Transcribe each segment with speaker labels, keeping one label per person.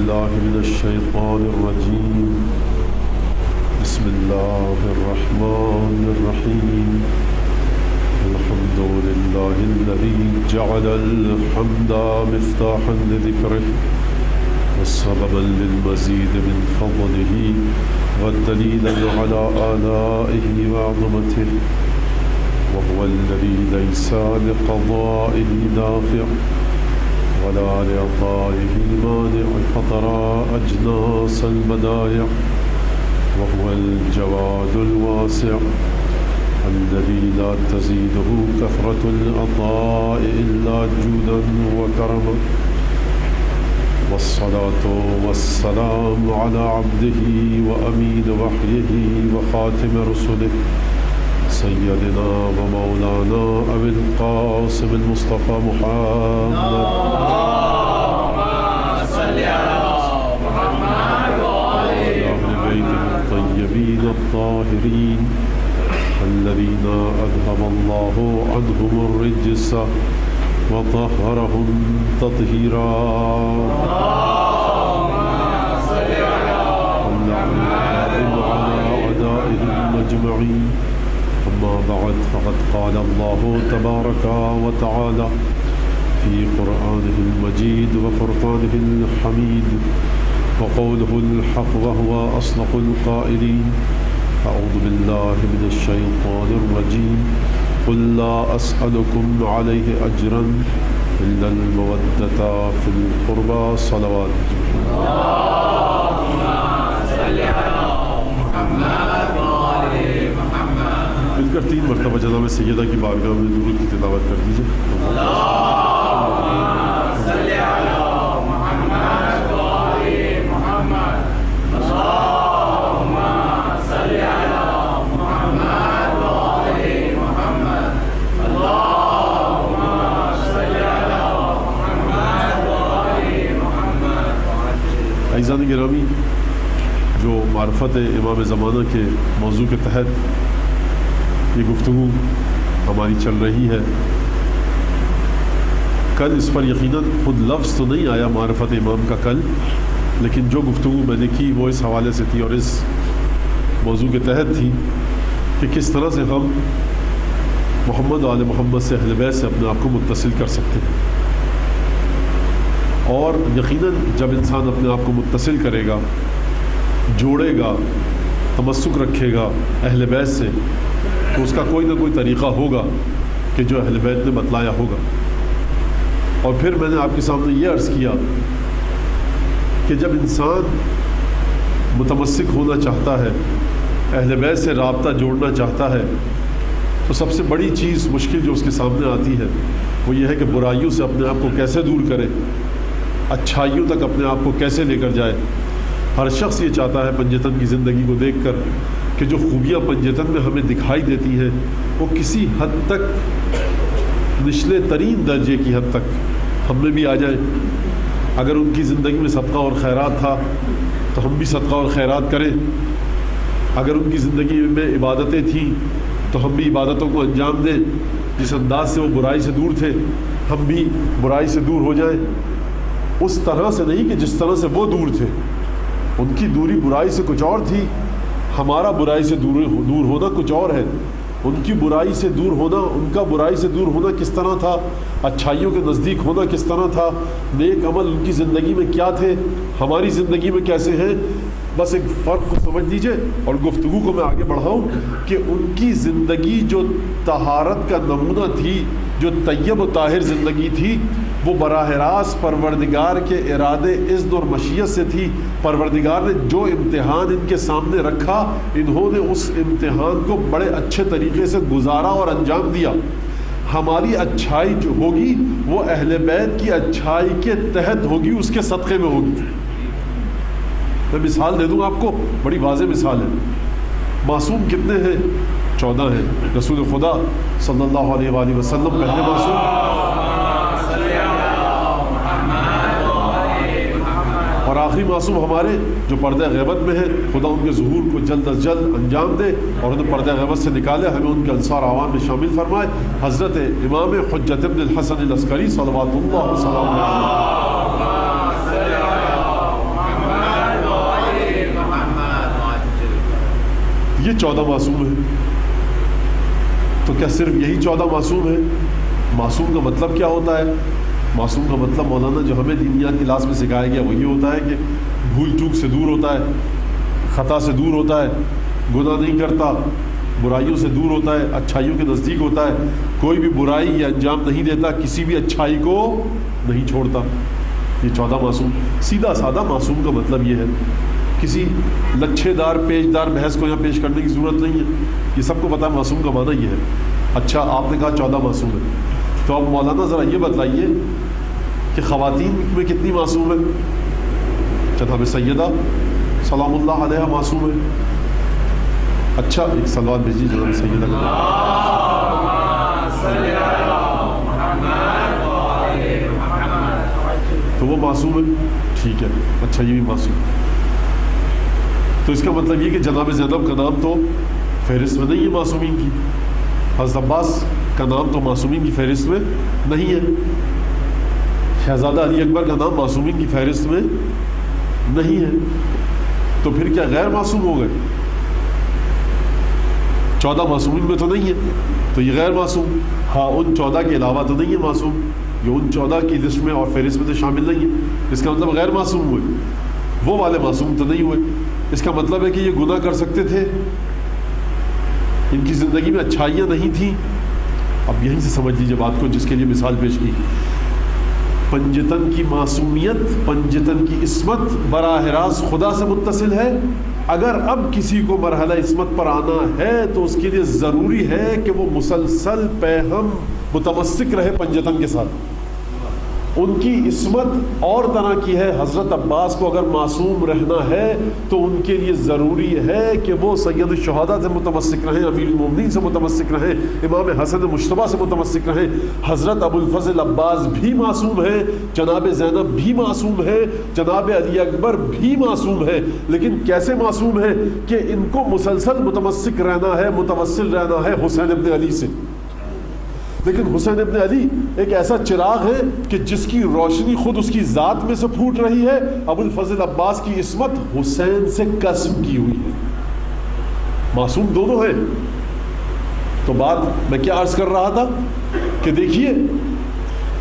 Speaker 1: بالله من الشيطان الرجيم. بسم الله الرحمن الرحيم. الحمد لله الذي جعل الحمد مفتاحا لذكره وسببا للمزيد من فضله والدليلا على آلائه وعظمته، وهو الذي ليس لقضائه دافع ولا لعطائه مانع فطرى أجناس البدائع، وهو الجواد الواسع الذي لا تزيده كثرة العطاء إلا جودا وكرما، والصلاة والسلام على عبده وأمين وحيه وخاتم رسله سيدنا ومولانا أبي القاسم المصطفى محمد. اللهم صل على محمد وعلى أهل بيته الطيبين الطاهرين الذين أذهب الله عنهم الرجس وطهرهم تطهيرا. اللهم صل على محمد وعلى أعدائهم أجمعين. أما بعد، فقد قال الله تبارك وتعالى في قرآنه المجيد وفرقانه الحميد وقوله الحق وهو أصدق القائلين. أعوذ بالله من الشيطان الرجيم. قل لا أسألكم عليه أجرا إلا المودة في القربى. صلوات. اللهم صل على محمد وعلى محمد. مل کر 3 مرتبہ جناب سیدہ کی بارگاہ میں درود کی تلاوت کر دیجیے. اللهم صل على محمد وعلى محمد. اللهم صل على محمد وعلى محمد. اللهم صل على محمد وعلى محمد. عزیزان گرامی، جو معرفت امام زمانہ کے موضوع کے تحت یہ گفتگو ہماری چل رہی ہے، کل اس پر یقیناً خود لفظ تو نہیں آیا معرفت امام کا کل، لیکن جو گفتگو میں نے کی وہ اس حوالے سے تھی اور اس موضوع کے تحت تھی کہ کس طرح سے ہم محمد و آل محمد سے اہل بیت سے اپنے آپ کو متصل کر سکتے ہیں. اور یقیناً جب انسان اپنے آپ کو متصل کرے گا، جوڑے گا، تمسک رکھے گا اہل بیت سے، تو اس کا کوئی نہ کوئی طریقہ ہوگا کہ جو اہل بیت نے بتلایا ہوگا. اور پھر میں نے آپ کے سامنے یہ عرض کیا کہ جب انسان متمسک ہونا چاہتا ہے، اہل بیت سے رابطہ جوڑنا چاہتا ہے، تو سب سے بڑی چیز مشکل جو اس کے سامنے آتی ہے وہ یہ ہے کہ برائیوں سے اپنے آپ کو کیسے دور کرے، اچھائیوں تک اپنے آپ کو کیسے لے کر جائے. ہر شخص یہ چاہتا ہے پنجتن کی زندگی کو دیکھ کر کہ جو خوبیاں پنجتن میں ہمیں دکھائی دیتی ہیں وہ کسی حد تک نچلے ترین درجے کی حد تک ہم میں بھی آ جائیں. اگر ان کی زندگی میں صدقہ اور خیرات تھا تو ہم بھی صدقہ اور خیرات کریں. اگر ان کی زندگی میں عبادتیں تھیں تو ہم بھی عبادتوں کو انجام دیں. جس انداز سے وہ برائی سے دور تھے ہم بھی برائی سے دور ہو جائیں. اس طرح سے نہیں کہ جس طرح سے وہ دور تھے. ان کی دوری برائی سے کچھ اور تھی، ہمارا برائی سے دور ہونا کچھ اور ہے. ان کی برائی سے دور ہونا، ان کا برائی سے دور ہونا کس طرح تھا، اچھائیوں کے نزدیک ہونا کس طرح تھا، نیک عمل ان کی زندگی میں کیا تھے، ہماری زندگی میں کیسے ہیں. بس ایک فرق کو سمجھ لیجئے اور گفتگو کو میں آگے بڑھاؤں کہ ان کی زندگی جو طہارت کا نمونہ تھی، جو طیب و طاہر زندگی تھی، وہ براہ راست پروردگار کے ارادے اذن اور مشیت سے تھی. پروردگار نے جو امتحان ان کے سامنے رکھا، انہوں نے اس امتحان کو بڑے اچھے طریقے سے گزارا اور انجام دیا. ہماری اچھائی جو ہوگی وہ اہل بیت کی اچھائی کے تحت ہوگی، اس کے صدقے میں ہوگی. میں مثال دے دوں آپ کو، بڑی واضح مثال ہے. معصوم کتنے ہیں؟ 14 ہیں. رسول خدا صلی اللہ علیہ وآلہ وسلم پہلے معصوم اور آخری معصوم ہمارے جو پردہ غیبت میں ہے. خدا ان کے ظہور کو جلد از جلد انجام دے اور انہیں پردہ غیبت سے نکالے، ہمیں ان کے انصار عوام میں شامل فرمائے. حضرت امام حجت ابن الحسن العسکری صلوات اللہ وسلم علیہ. یہ 14 معصوم ہیں. تو کیا صرف یہی 14 معصوم ہیں؟ معصوم کا مطلب کیا ہوتا ہے؟ معصوم کا مطلب مولانا جو ہمیں دینیات کی کلاس میں سکھایا گیا وہ یہ ہوتا ہے کہ بھول چوک سے دور ہوتا ہے، خطا سے دور ہوتا ہے، گناہ نہیں کرتا، برائیوں سے دور ہوتا ہے، اچھائیوں کے نزدیک ہوتا ہے، کوئی بھی برائی یا انجام نہیں دیتا، کسی بھی اچھائی کو نہیں چھوڑتا. یہ 14 معصوم. سیدھا سادہ معصوم کا مطلب یہ ہے. کسی لچھے دار پیچ دار بحث کو یہاں پیش کرنے کی ضرورت نہیں ہے، یہ سب کو پتہ ہے معصوم کا معنی یہ ہے. اچھا آپ نے کہا 14 معصوم ہے، تو اب مولانا ذرا یہ بتلائیے کہ خواتین میں کتنی معصوم ہیں؟ جناب سیدہ سلام اللہ علیہ معصوم ہے. اچھا ایک سلوات بھیجیے جناب سیدہ کا. تو وہ معصوم ہے، ٹھیک ہے. اچھا یہ بھی معصوم. تو اس کا مطلب یہ کہ جناب زینب کا نام تو فہرست میں نہیں ہے معصومین کی، حضرت عباس کا نام تو معصومین کی فہرست میں نہیں ہے، شہزادہ علی اکبر کا نام معصومین کی فہرست میں نہیں ہے. تو پھر کیا غیر معصوم ہو گئے؟ 14 معصومین میں تو نہیں ہے، تو یہ غیر معصوم. ہاں ان 14 کے علاوہ تو نہیں ہے معصوم، یہ ان 14 کی لسٹ میں اور فہرست میں تو شامل نہیں ہے. اس کا مطلب غیر معصوم ہوئے، وہ والے معصوم تو نہیں ہوئے. اس کا مطلب ہے کہ یہ گناہ کر سکتے تھے، ان کی زندگی میں اچھائیاں نہیں تھیں. اب یہیں سے سمجھ لیجیے بات کو جس کے لیے مثال پیش کی. پنجتن کی معصومیت، پنجتن کی عصمت براہ راست خدا سے متصل ہے. اگر اب کسی کو مرحلہ عصمت پر آنا ہے تو اس کے لیے ضروری ہے کہ وہ مسلسل پیہم متمسک رہے پنجتن کے ساتھ. ان کی عصمت اور طرح کی ہے. حضرت عباس کو اگر معصوم رہنا ہے تو ان کے لیے ضروری ہے کہ وہ سید الشہداء سے متمسک رہیں، امیر المومنین سے متمسک رہیں، امام حسن مجتبیٰ سے متمسک رہیں. حضرت ابو الفضل عباس بھی معصوم ہیں، جناب زینب بھی معصوم ہے، جناب علی اکبر بھی معصوم ہے. لیکن کیسے معصوم ہے کہ ان کو مسلسل متمسک رہنا ہے، متوسل رہنا ہے حسین ابن علی سے. لیکن حسین ابن علی ایک ایسا چراغ ہے کہ جس کی روشنی خود اس کی ذات میں سے پھوٹ رہی ہے. ابو الفضل عباس کی عصمت حسین سے کسب کی ہوئی ہے. معصوم دونوں ہیں. تو بات میں کیا عرض کر رہا تھا کہ دیکھیے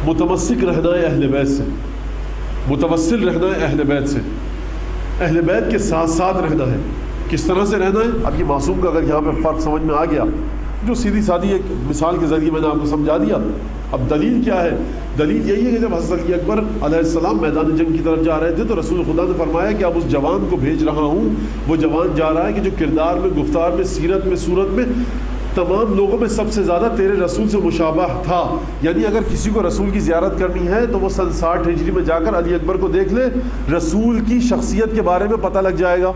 Speaker 1: متمسک رہنا ہے اہل بیت سے، متوسل رہنا ہے اہل بیت سے، اہل بیت کے ساتھ ساتھ رہنا ہے. کس طرح سے رہنا ہے؟ اب یہ معصوم کا اگر یہاں پہ فرق سمجھ میں آ گیا، جو سیدھی سادھی ایک مثال کے ذریعے میں نے آپ کو سمجھا دیا. اب دلیل کیا ہے؟ دلیل یہی ہے کہ جب حضرت علی اکبر علیہ السلام میدان جنگ کی طرف جا رہے تھے تو رسول خدا نے فرمایا کہ اب اس جوان کو بھیج رہا ہوں، وہ جوان جا رہا ہے کہ جو کردار میں، گفتار میں، سیرت میں، صورت میں تمام لوگوں میں سب سے زیادہ تیرے رسول سے مشابہ تھا. یعنی اگر کسی کو رسول کی زیارت کرنی ہے تو وہ سن 60 ہجری میں جا کر علی اکبر کو دیکھ لے، رسول کی شخصیت کے بارے میں پتہ لگ جائے گا.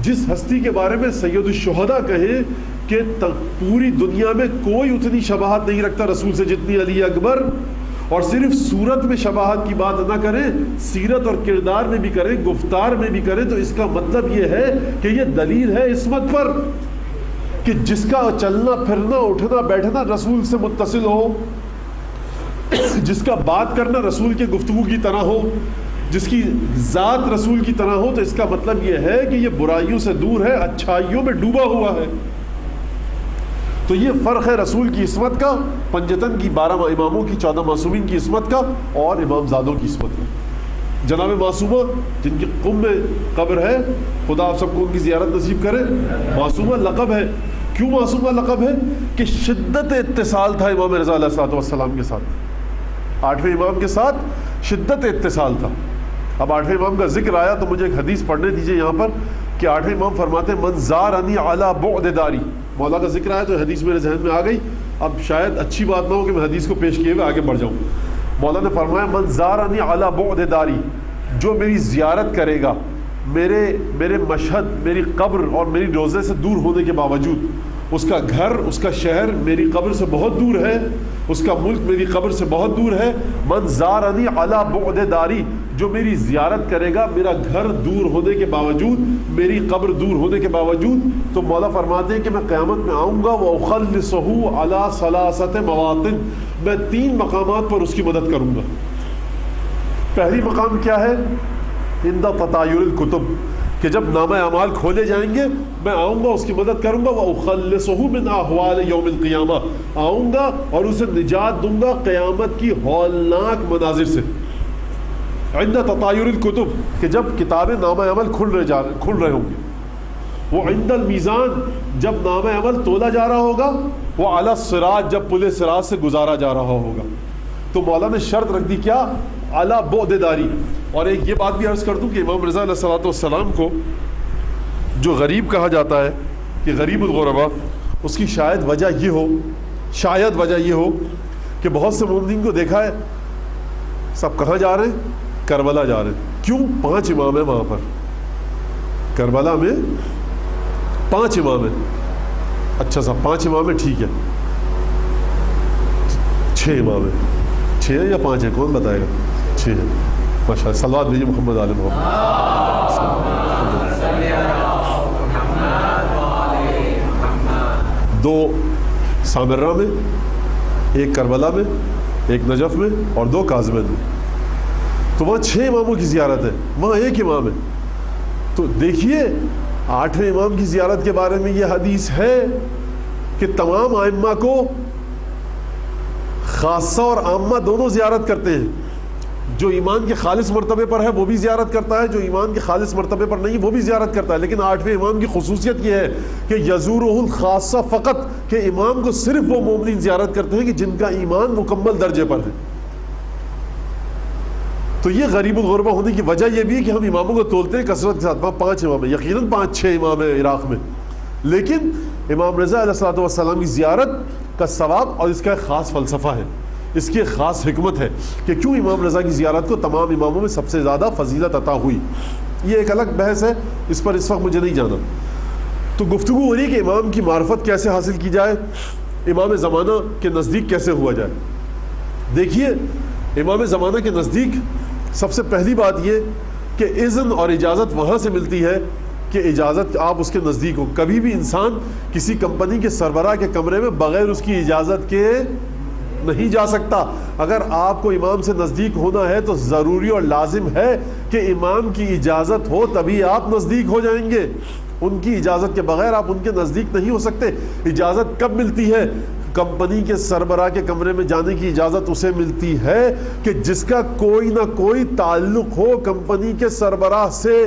Speaker 1: جس ہستی کے بارے میں سید الشہداء کہے کہ پوری دنیا میں کوئی اتنی شباہت نہیں رکھتا رسول سے جتنی علی اکبر، اور صرف صورت میں شباہت کی بات نہ کریں، سیرت اور کردار میں بھی کریں، گفتار میں بھی کریں، تو اس کا مطلب یہ ہے کہ یہ دلیل ہے عصمت پر کہ جس کا چلنا پھرنا اٹھنا بیٹھنا رسول سے متصل ہو، جس کا بات کرنا رسول کے گفتگو کی طرح ہو، جس کی ذات رسول کی طرح ہو، تو اس کا مطلب یہ ہے کہ یہ برائیوں سے دور ہے، اچھائیوں میں ڈوبا ہوا ہے. تو یہ فرق ہے رسول کی عصمت کا، پنجتن کی 12 اماموں کی 14 معصومین کی عصمت کا، اور امام زادوں کی عصمت کا. جناب معصومہ جن کی قم میں قبر ہے، خدا آپ سب کو ان کی زیارت نصیب کرے. معصومہ لقب ہے. کیوں معصومہ لقب ہے؟ کہ شدت اتصال تھا امام رضا علیہ السلام کے ساتھ، 8ویں امام کے ساتھ شدت اتصال تھا. اب 8ویں امام کا ذکر آیا تو مجھے ایک حدیث پڑھنے دیجئے یہاں پر کہ 8ویں امام فرماتے ہیں من زارنی علی بعد داری. مولا کا ذکر آیا تو حدیث میرے ذہن میں آ گئی. اب شاید اچھی بات نہ ہو کہ میں حدیث کو پیش کیے ہوئے آگے بڑھ جاؤں. مولا نے فرمایا من زارنی علی بعد داری، جو میری زیارت کرے گا میرے مشہد، میری قبر اور میری روضے سے دور ہونے کے باوجود، اس کا گھر، اس کا شہر میری قبر سے بہت دور ہے، اس کا ملک میری قبر سے بہت دور ہے. من زارنی علی بعد داری، جو میری زیارت کرے گا میرا گھر دور ہونے کے باوجود، میری قبر دور ہونے کے باوجود، تو مولا فرماتے ہیں کہ میں قیامت میں آؤں گا وَأُخَلِّصُهُ عَلَى ثَلَاثَةِ مَوَاطِن، میں 3 مقامات پر اس کی مدد کروں گا. پہلی مقام کیا ہے؟ عند تطایر الکتب، کہ جب نامہ اعمال کھولے جائیں گے میں آؤں گا اس کی مدد کروں گا، وَأُخَلِّصُهُ مِنْ أَحْوَالِ يَوْمِ الْقِيَامَةِ، آؤں گا اور اسے نجات دوں گا قیامت کی ہولناک مناظر سے، عند تطایر الکتب، کہ جب کتابیں نامہ عمل کھل رہے ہوں گے، وہ عند المیزان، جب نامہ عمل تولا جا رہا ہوگا، وہ علی الصراط، جب پل صراط سے گزارا جا رہا ہوگا۔ تو مولا نے شرط رکھ دی کیا؟ اعلیٰ بعد داری۔ اور ایک یہ بات بھی عرض کر دوں کہ امام رضا علیہ السلام کو جو غریب کہا جاتا ہے کہ غریب الغربا، اس کی شاید وجہ یہ ہو کہ بہت سے مومنین کو دیکھا ہے سب کہاں جا رہے ہیں؟ کربلا جا رہے ہیں۔ کیوں؟ 5 امام ہیں وہاں پر، کربلا میں 5 امام ہیں۔ اچھا صاحب 5 امام ہیں، ٹھیک ہے، 6 امام ہیں، 6 ہیں یا 5 ہیں؟ کون بتائے گا؟ 6 ہیں، ماشاء اللہ۔ صلوات بھیجیے محمد آل محمد۔ 2 سامرہ میں، 1 کربلا میں، 1 نجف میں اور 2 کاظمین میں۔ تو وہاں 6 اماموں کی زیارت ہے، وہاں 1 امام ہے۔ تو دیکھیے 8ویں امام کی زیارت کے بارے میں یہ حدیث ہے کہ تمام ائمہ کو خاصہ اور عامہ دونوں زیارت کرتے ہیں۔ جو ایمان کے خالص مرتبے پر ہے وہ بھی زیارت کرتا ہے، جو ایمان کے خالص مرتبے پر نہیں وہ بھی زیارت کرتا ہے۔ لیکن 8ویں امام کی خصوصیت یہ ہے کہ یزورہ الخاصہ فقط، کہ امام کو صرف وہ مومنین زیارت کرتے ہیں کہ جن کا ایمان مکمل درجے پر ہے۔ تو یہ غریب الغربہ ہونے کی وجہ یہ بھی ہے کہ ہم اماموں کو تولتے ہیں کثرت کے ساتھ۔ 5 امام ہیں، یقیناً 5-6 امام ہیں عراق میں، لیکن امام رضا علیہ السلام کی زیارت کا ثواب اور اس کا ایک خاص فلسفہ ہے، اس کی ایک خاص حکمت ہے کہ کیوں امام رضا کی زیارت کو تمام اماموں میں سب سے زیادہ فضیلت عطا ہوئی۔ یہ ایک الگ بحث ہے، اس پر اس وقت مجھے نہیں جانا۔ تو گفتگو ہو رہی کہ امام کی معرفت کیسے حاصل کی جائے، امام زمانہ کے نزدیک کیسے ہوا جائے۔ دیکھیے امام زمانہ کے نزدیک سب سے پہلی بات یہ کہ اذن اور اجازت وہاں سے ملتی ہے کہ اجازت آپ اس کے نزدیک ہو۔ کبھی بھی انسان کسی کمپنی کے سربراہ کے کمرے میں بغیر اس کی اجازت کے نہیں جا سکتا۔ اگر آپ کو امام سے نزدیک ہونا ہے تو ضروری اور لازم ہے کہ امام کی اجازت ہو، تبھی آپ نزدیک ہو جائیں گے۔ ان کی اجازت کے بغیر آپ ان کے نزدیک نہیں ہو سکتے۔ اجازت کب ملتی ہے؟ کمپنی کے سربراہ کے کمرے میں جانے کی اجازت اسے ملتی ہے کہ جس کا کوئی نہ کوئی تعلق ہو کمپنی کے سربراہ سے۔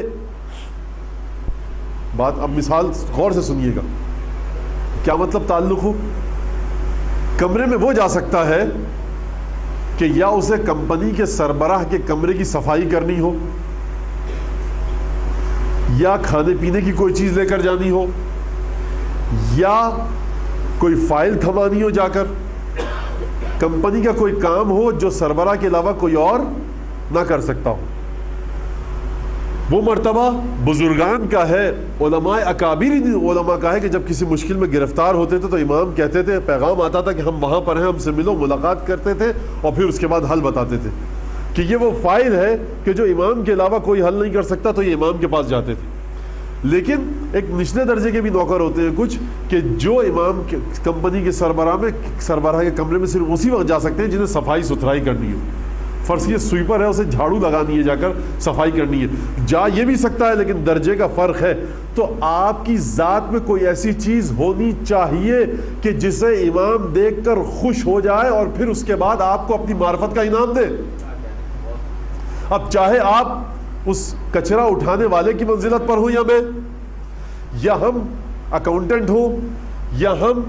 Speaker 1: بات اب مثال غور سے سنیے گا، کیا مطلب تعلق ہو؟ کمرے میں وہ جا سکتا ہے کہ یا اسے کمپنی کے سربراہ کے کمرے کی صفائی کرنی ہو، یا کھانے پینے کی کوئی چیز لے کر جانی ہو، یا کوئی فائل تھمانی ہو جا کر، کمپنی کا کوئی کام ہو جو سربراہ کے علاوہ کوئی اور نہ کر سکتا ہو۔ وہ مرتبہ بزرگان کا ہے، علماء اکابر علماء کا ہے کہ جب کسی مشکل میں گرفتار ہوتے تھے تو امام کہتے تھے، پیغام آتا تھا کہ ہم وہاں پر ہیں، ہم سے ملو، ملاقات کرتے تھے اور پھر اس کے بعد حل بتاتے تھے کہ یہ وہ فائل ہے کہ جو امام کے علاوہ کوئی حل نہیں کر سکتا، تو یہ امام کے پاس جاتے تھے۔ لیکن ایک نچلے درجے کے بھی نوکر ہوتے ہیں کچھ کہ جو امام کمپنی کے سربراہ کے کمرے میں صرف اسی وقت جا سکتے ہیں جنہیں صفائی ستھرائی کرنی ہو۔ فرض یہ سویپر ہے، اسے جھاڑو لگانی ہے، جا کر صفائی کرنی ہے، جا یہ بھی سکتا ہے لیکن درجے کا فرق ہے۔ تو آپ کی ذات میں کوئی ایسی چیز ہونی چاہیے کہ جسے امام دیکھ کر خوش ہو جائے اور پھر اس کے بعد آپ کو اپنی معرفت کا انعام دے۔ اب چاہے آپ اس کچرا اٹھانے والے کی منزلت پر ہو یا میں، یا ہم اکاؤنٹنٹ ہو، یا ہم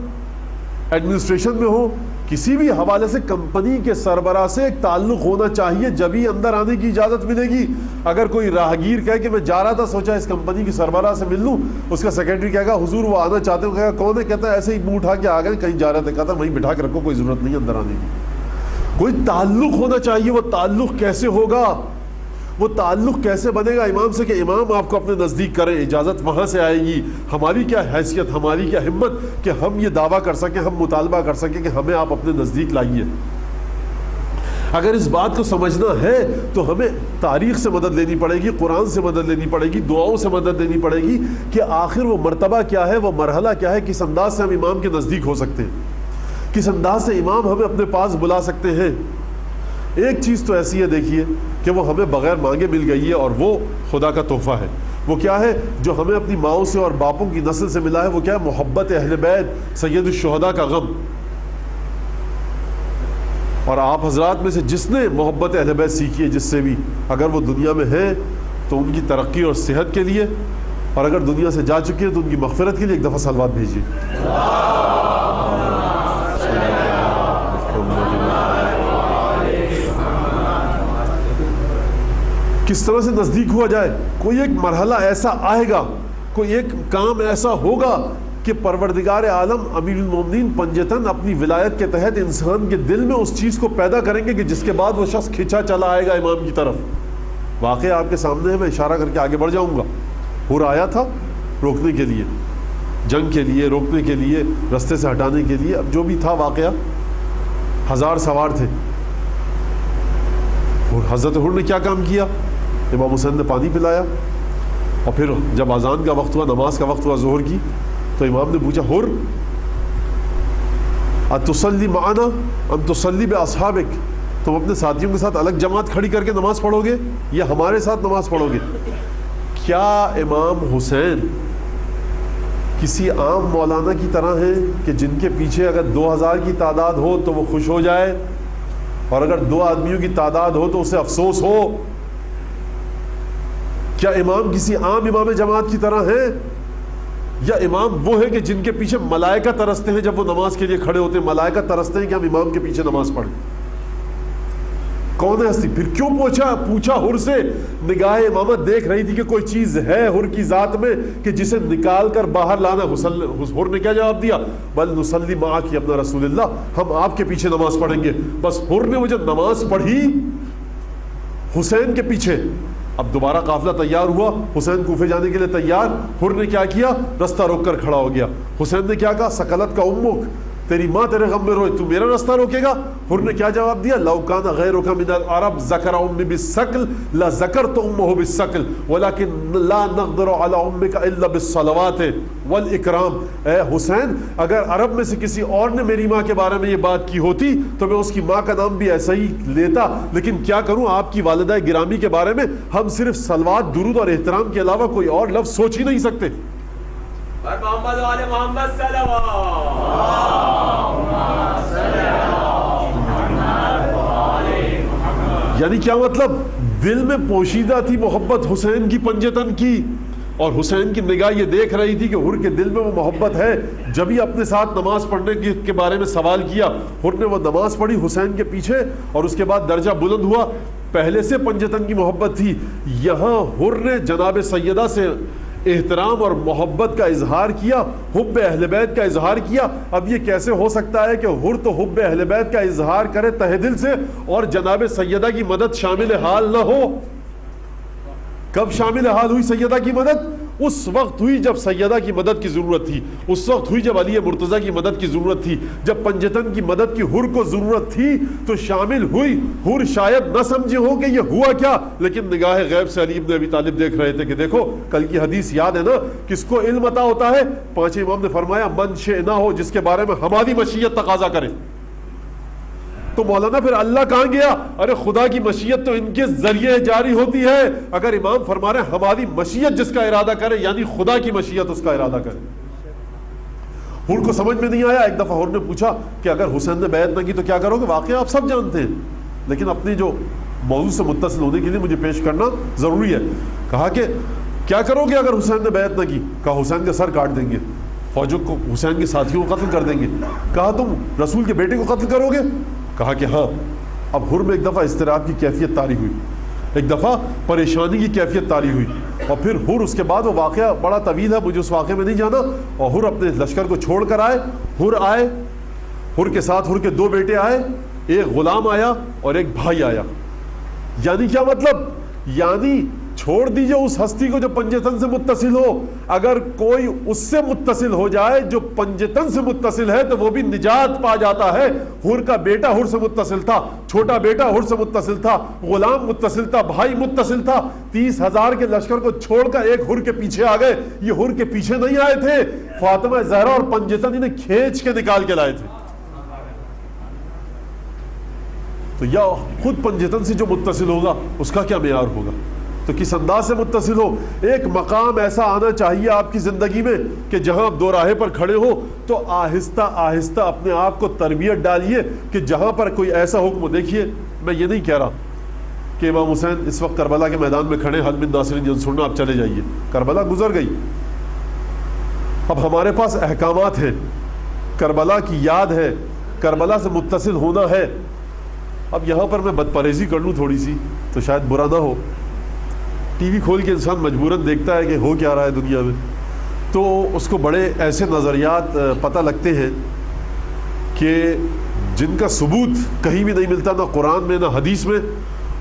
Speaker 1: ایڈمنسٹریشن میں ہو، کسی بھی حوالے سے کمپنی کے سربراہ سے ایک تعلق ہونا چاہیے، جبھی اندر آنے کی اجازت ملے گی۔ اگر کوئی راہگیر کہے کہ میں جا رہا تھا، سوچا اس کمپنی کے سربراہ سے مل لوں، اس کا سیکرٹری کہے گا حضور وہ آنا چاہتے ہو، کہے گا کون ہے؟ کہتا ہے ایسے ہی منہ اٹھا کے آ گئے، کہیں جا رہے تھے، کہتا وہیں بٹھا کے رکھو، کوئی ضرورت نہیں اندر آنے کی۔ کوئی تعلق ہونا چاہیے۔ وہ تعلق کیسے ہوگا؟ وہ تعلق کیسے بنے گا امام سے کہ امام آپ کو اپنے نزدیک کریں؟ اجازت وہاں سے آئے گی۔ ہماری کیا حیثیت، ہماری کیا ہمت کہ ہم یہ دعویٰ کر سکیں، ہم مطالبہ کر سکیں کہ ہمیں آپ اپنے نزدیک لائیے۔ اگر اس بات کو سمجھنا ہے تو ہمیں تاریخ سے مدد لینی پڑے گی، قرآن سے مدد لینی پڑے گی، دعاؤں سے مدد لینی پڑے گی کہ آخر وہ مرتبہ کیا ہے، وہ مرحلہ کیا ہے، کس انداز سے ہم امام کے نزدیک ہو سکتے ہیں، کس انداز سے امام ہمیں اپنے پاس بلا سکتے ہیں۔ ایک چیز تو ایسی ہے دیکھیے کہ وہ ہمیں بغیر مانگے مل گئی ہے اور وہ خدا کا تحفہ ہے۔ وہ کیا ہے جو ہمیں اپنی ماؤں سے اور باپوں کی نسل سے ملا ہے؟ وہ کیا ہے؟ محبت اہل بیت، سید الشہداء کا غم۔ اور آپ حضرات میں سے جس نے محبت اہل بیت سیکھی ہے، جس سے بھی، اگر وہ دنیا میں ہے تو ان کی ترقی اور صحت کے لیے، اور اگر دنیا سے جا چکے ہیں تو ان کی مغفرت کے لیے ایک دفعہ صلوات بھیجیے۔ کس طرح سے نزدیک ہوا جائے؟ کوئی ایک مرحلہ ایسا آئے گا، کوئی ایک کام ایسا ہوگا کہ پروردگار عالم امیر المومنین پنجتن اپنی ولایت کے تحت انسان کے دل میں اس چیز کو پیدا کریں گے کہ جس کے بعد وہ شخص کھنچا چلا آئے گا امام کی طرف۔ واقعہ آپ کے سامنے ہے، میں اشارہ کر کے آگے بڑھ جاؤں گا۔ حر آیا تھا روکنے کے لیے، جنگ کے لیے، روکنے کے لیے، رستے سے ہٹانے کے لیے، اب جو بھی تھا واقعہ، 1000 سوار تھے۔ اور حضرت حر نے کیا کام کیا؟ امام حسین نے پانی پلایا، اور پھر جب اذان کا وقت ہوا، نماز کا وقت ہوا ظہر کی، تو امام نے پوچھا، حر اتصلی معنا ام تصلی باصحابک، تم اپنے ساتھیوں کے ساتھ الگ جماعت کھڑی کر کے نماز پڑھو گے یا ہمارے ساتھ نماز پڑھو گے؟ کیا امام حسین کسی عام مولانا کی طرح ہیں کہ جن کے پیچھے اگر 2000 کی تعداد ہو تو وہ خوش ہو جائے، اور اگر 2 آدمیوں کی تعداد ہو تو اسے افسوس ہو؟ کیا امام کسی عام امام جماعت کی طرح ہیں، یا امام وہ ہے کہ جن کے پیچھے ملائکہ ترستے ہیں جب وہ نماز کے لیے کھڑے ہوتے ہیں؟ ملائکہ ترستے ہیں کہ ہم امام کے پیچھے نماز پڑھیں۔ کون ہے ہستی؟ پھر کیوں پوچھا حر سے؟ نگاہ امامت دیکھ رہی تھی کہ کوئی چیز ہے حر کی ذات میں کہ جسے نکال کر باہر لانا۔ حر نے کیا جواب دیا؟ بل نصلی معک یا ابن رسول اللہ، ہم آپ کے پیچھے نماز پڑھیں گے۔ بس حر نے وہ جب نماز پڑھی حسین کے پیچھے، اب دوبارہ قافلہ تیار ہوا، حسین کوفے جانے کے لیے تیار، حر نے کیا کیا؟ رستہ روک کر کھڑا ہو گیا۔ حسین نے کیا کہا؟ سکلت کا امک، تیری ماں تیرے غم میں روئے، تو میرا راستہ روکے گا؟ حر نے کیا جواب دیا؟ لو کان غیرک من العرب ذکر امي بالثقل لذکرت امه بالثقل ولكن لا نقدر على امك الا بالصلوات والاکرام۔ اے حسین، اگر عرب میں سے کسی اور نے میری ماں کے بارے میں یہ بات کی ہوتی تو میں اس کی ماں کا نام بھی ایسا ہی لیتا، لیکن کیا کروں، آپ کی والدہ گرامی کے بارے میں ہم صرف صلوات، درود اور احترام کے علاوہ کوئی اور لفظ سوچ ہی نہیں سکتے۔
Speaker 2: محمد وعلى محمد صلوات۔
Speaker 1: یعنی کیا مطلب؟ دل میں پوشیدہ تھی محبت حسین کی پنجتن کی، اور حسین کی نگاہ یہ دیکھ رہی تھی کہ حر کے دل میں وہ محبت ہے۔ جب ہی اپنے ساتھ نماز پڑھنے کے بارے میں سوال کیا، حر نے وہ نماز پڑھی حسین کے پیچھے، اور اس کے بعد درجہ بلند ہوا۔ پہلے سے پنجتن کی محبت تھی، یہاں حر نے جناب سیدہ سے احترام اور محبت کا اظہار کیا، حب اہل بیت کا اظہار کیا۔ اب یہ کیسے ہو سکتا ہے کہ حر تو حب اہل بیت کا اظہار کرے تہ دل سے اور جناب سیدہ کی مدد شامل حال نہ ہو؟ کب شامل حال ہوئی سیدہ کی مدد؟ اس وقت ہوئی جب سیدہ کی مدد کی ضرورت تھی، اس وقت ہوئی جب علی مرتضیٰ کی مدد کی ضرورت تھی، جب پنجتن کی مدد کی حر کو ضرورت تھی تو شامل ہوئی۔ حر شاید نہ سمجھے ہو کہ یہ ہوا کیا، لیکن نگاہ غیب سے علی ابن ابی طالب دیکھ رہے تھے کہ دیکھو کل کی حدیث یاد ہے نا، کس کو علم عطا ہوتا ہے؟ 5 امام نے فرمایا من شئنا ہو، جس کے بارے میں ہماری مشیت تقاضا کرے۔ تو مولانا پھر اللہ کہاں گیا؟ ارے خدا کی مشیت تو ان کے ذریعے جاری ہوتی ہے۔ اگر امام فرما رہے ہیں ہماری مشیت جس کا ارادہ کرے، یعنی خدا کی مشیت اس کا ارادہ کرے۔ حر کو سمجھ میں نہیں آیا۔ ایک دفعہ حر نے پوچھا کہ اگر حسین نے بیعت نہ کی تو کیا کرو گے؟ واقعہ آپ سب جانتے ہیں، لیکن اپنی جو موضوع سے متصل ہونے کے لیے مجھے پیش کرنا ضروری ہے۔ کہا کہ کیا کرو گے اگر حسین نے بیعت نہ کی؟ کہا حسین کا سر کاٹ دیں گے، فوجوں کو، حسین کے ساتھیوں کو قتل کر دیں گے۔ کہا تم رسول کے بیٹے کو قتل کرو گے؟ کہا کہ ہاں۔ اب حر میں ایک دفعہ اضطراب کی کیفیت طاری ہوئی، ایک دفعہ پریشانی کی کیفیت طاری ہوئی، اور پھر حر اس کے بعد وہ واقعہ بڑا طویل ہے، مجھے اس واقعے میں نہیں جانا، اور حر اپنے لشکر کو چھوڑ کر آئے۔ حر کے ساتھ حر کے 2 بیٹے آئے، ایک غلام آیا اور ایک بھائی آیا۔ یعنی کیا مطلب؟ یعنی چھوڑ دیجئے اس ہستی کو جو پنجتن سے متصل ہو، اگر کوئی اس سے متصل ہو جائے جو پنجتن سے متصل ہے تو وہ بھی نجات پا جاتا ہے۔ حر کا بیٹا حر سے متصل تھا، چھوٹا بیٹا حر سے متصل تھا، غلام متصل تھا، بھائی متصل تھا۔ 30,000 کے لشکر کو چھوڑ کر ایک حر کے پیچھے آ گئے۔ یہ حر کے پیچھے نہیں آئے تھے، فاطمہ زہرا اور پنجتن انہیں کھینچ کے نکال کے لائے تھے۔ تو یا خود پنجتن سے جو متصل ہوگا اس کا کیا معیار ہوگا؟ تو کس انداز سے متصل ہو؟ ایک مقام ایسا آنا چاہیے آپ کی زندگی میں کہ جہاں آپ دو راہے پر کھڑے ہو تو آہستہ آہستہ اپنے آپ کو تربیت ڈالیے کہ جہاں پر کوئی ایسا حکم دیکھیے، میں یہ نہیں کہہ رہا کہ امام حسین اس وقت کربلا کے میدان میں کھڑے، حل من ناصرین ینصرنا، آپ چلے جائیے، کربلا گزر گئی، اب ہمارے پاس احکامات ہیں، کربلا کی یاد ہے، کربلا سے متصل ہونا ہے۔ اب یہاں پر میں بد پرہیزی کر لوں تھوڑی سی تو شاید برا نہ ہو، ٹی وی کھول کے انسان مجبوراً دیکھتا ہے کہ ہو کیا رہا ہے دنیا میں، تو اس کو بڑے ایسے نظریات پتہ لگتے ہیں کہ جن کا ثبوت کہیں بھی نہیں ملتا، نہ قرآن میں نہ حدیث میں،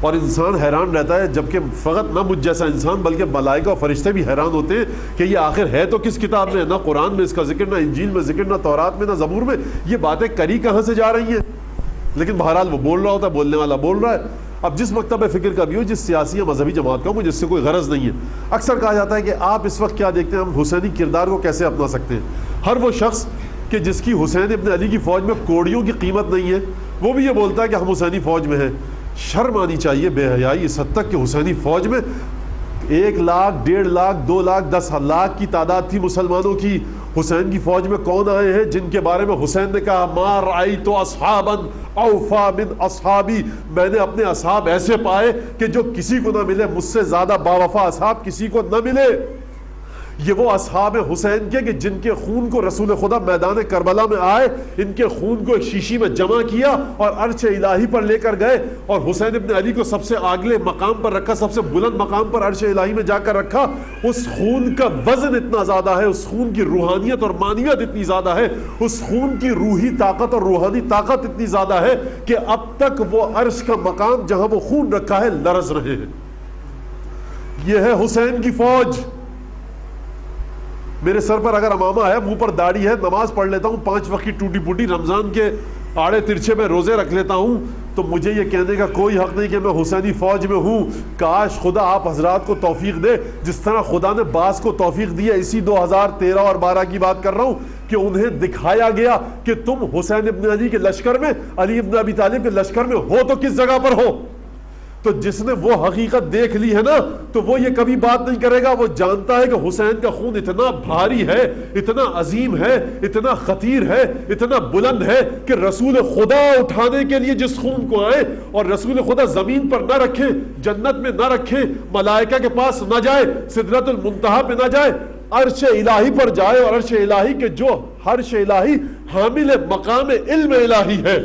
Speaker 1: اور انسان حیران رہتا ہے، جبکہ فقط نہ مجھ جیسا انسان بلکہ ملائکہ اور فرشتے بھی حیران ہوتے ہیں کہ یہ آخر ہے تو کس کتاب میں؟ نہ قرآن میں اس کا ذکر، نہ انجیل میں ذکر، نہ تورات میں، نہ زبور میں، یہ باتیں کری کہاں سے جا رہی ہیں؟ لیکن بہرحال وہ بول رہا ہوتا ہے، بولنے والا بول رہا ہے۔ اب جس مکتب فکر کا بھی ہو، جس سیاسی یا مذہبی جماعت کا ہو، مجھے اس سے کوئی غرض نہیں ہے، اکثر کہا جاتا ہے کہ آپ اس وقت کیا دیکھتے ہیں، ہم حسینی کردار کو کیسے اپنا سکتے ہیں؟ ہر وہ شخص کہ جس کی حسین ابن علی کی فوج میں کوڑیوں کی قیمت نہیں ہے، وہ بھی یہ بولتا ہے کہ ہم حسینی فوج میں ہیں۔ شرم آنی چاہیے، بے حیائی اس حد تک کہ حسینی فوج میں 1 لاکھ 1.5 لاکھ 2 لاکھ 10 لاکھ کی تعداد تھی مسلمانوں کی، حسین کی فوج میں کون آئے ہیں جن کے بارے میں حسین نے کہا ما رأیت اصحابا اوفا من اصحابی، میں نے اپنے اصحاب ایسے پائے کہ جو کسی کو نہ ملے، مجھ سے زیادہ باوفا اصحاب کسی کو نہ ملے۔ یہ وہ اصحاب حسین کے کہ جن کے خون کو رسول خدا میدان کربلا میں آئے، ان کے خون کو ایک شیشی میں جمع کیا اور عرش الہی پر لے کر گئے، اور حسین ابن علی کو سب سے آگلے مقام پر رکھا، سب سے بلند مقام پر عرش الہی میں جا کر رکھا۔ اس خون کا وزن اتنا زیادہ ہے، اس خون کی روحانیت اور معنویت اتنی زیادہ ہے، اس خون کی روحی طاقت اور روحانی طاقت اتنی زیادہ ہے کہ اب تک وہ عرش کا مقام جہاں وہ خون رکھا ہے لرز رہے ہیں۔ یہ ہے حسین کی فوج۔ میرے سر پر اگر امامہ ہے، منہ پر داڑھی ہے، نماز پڑھ لیتا ہوں 5 وقت کی ٹوٹی پوٹی، رمضان کے آڑے ترچھے میں روزے رکھ لیتا ہوں، تو مجھے یہ کہنے کا کوئی حق نہیں کہ میں حسینی فوج میں ہوں۔ کاش خدا آپ حضرات کو توفیق دے، جس طرح خدا نے بعض کو توفیق دی ہے، اسی 2013 اور 12 کی بات کر رہا ہوں، کہ انہیں دکھایا گیا کہ تم حسین ابن علی کے لشکر میں، علی ابن ابی طالب کے لشکر میں ہو تو کس جگہ پر ہو۔ تو جس نے وہ حقیقت دیکھ لی ہے نا، تو وہ یہ کبھی بات نہیں کرے گا، وہ جانتا ہے کہ حسین کا خون اتنا بھاری ہے، اتنا عظیم ہے، اتنا خطیر ہے، اتنا بلند ہے کہ رسول خدا اٹھانے کے لیے جس خون کو آئے اور رسول خدا زمین پر نہ رکھے، جنت میں نہ رکھے، ملائکہ کے پاس نہ جائے، سدرۃ المنتہا پہ نہ جائے، عرش الہی پر جائے، اور عرش الہی کے جو عرش الہی حامل مقام علم الہی ہے،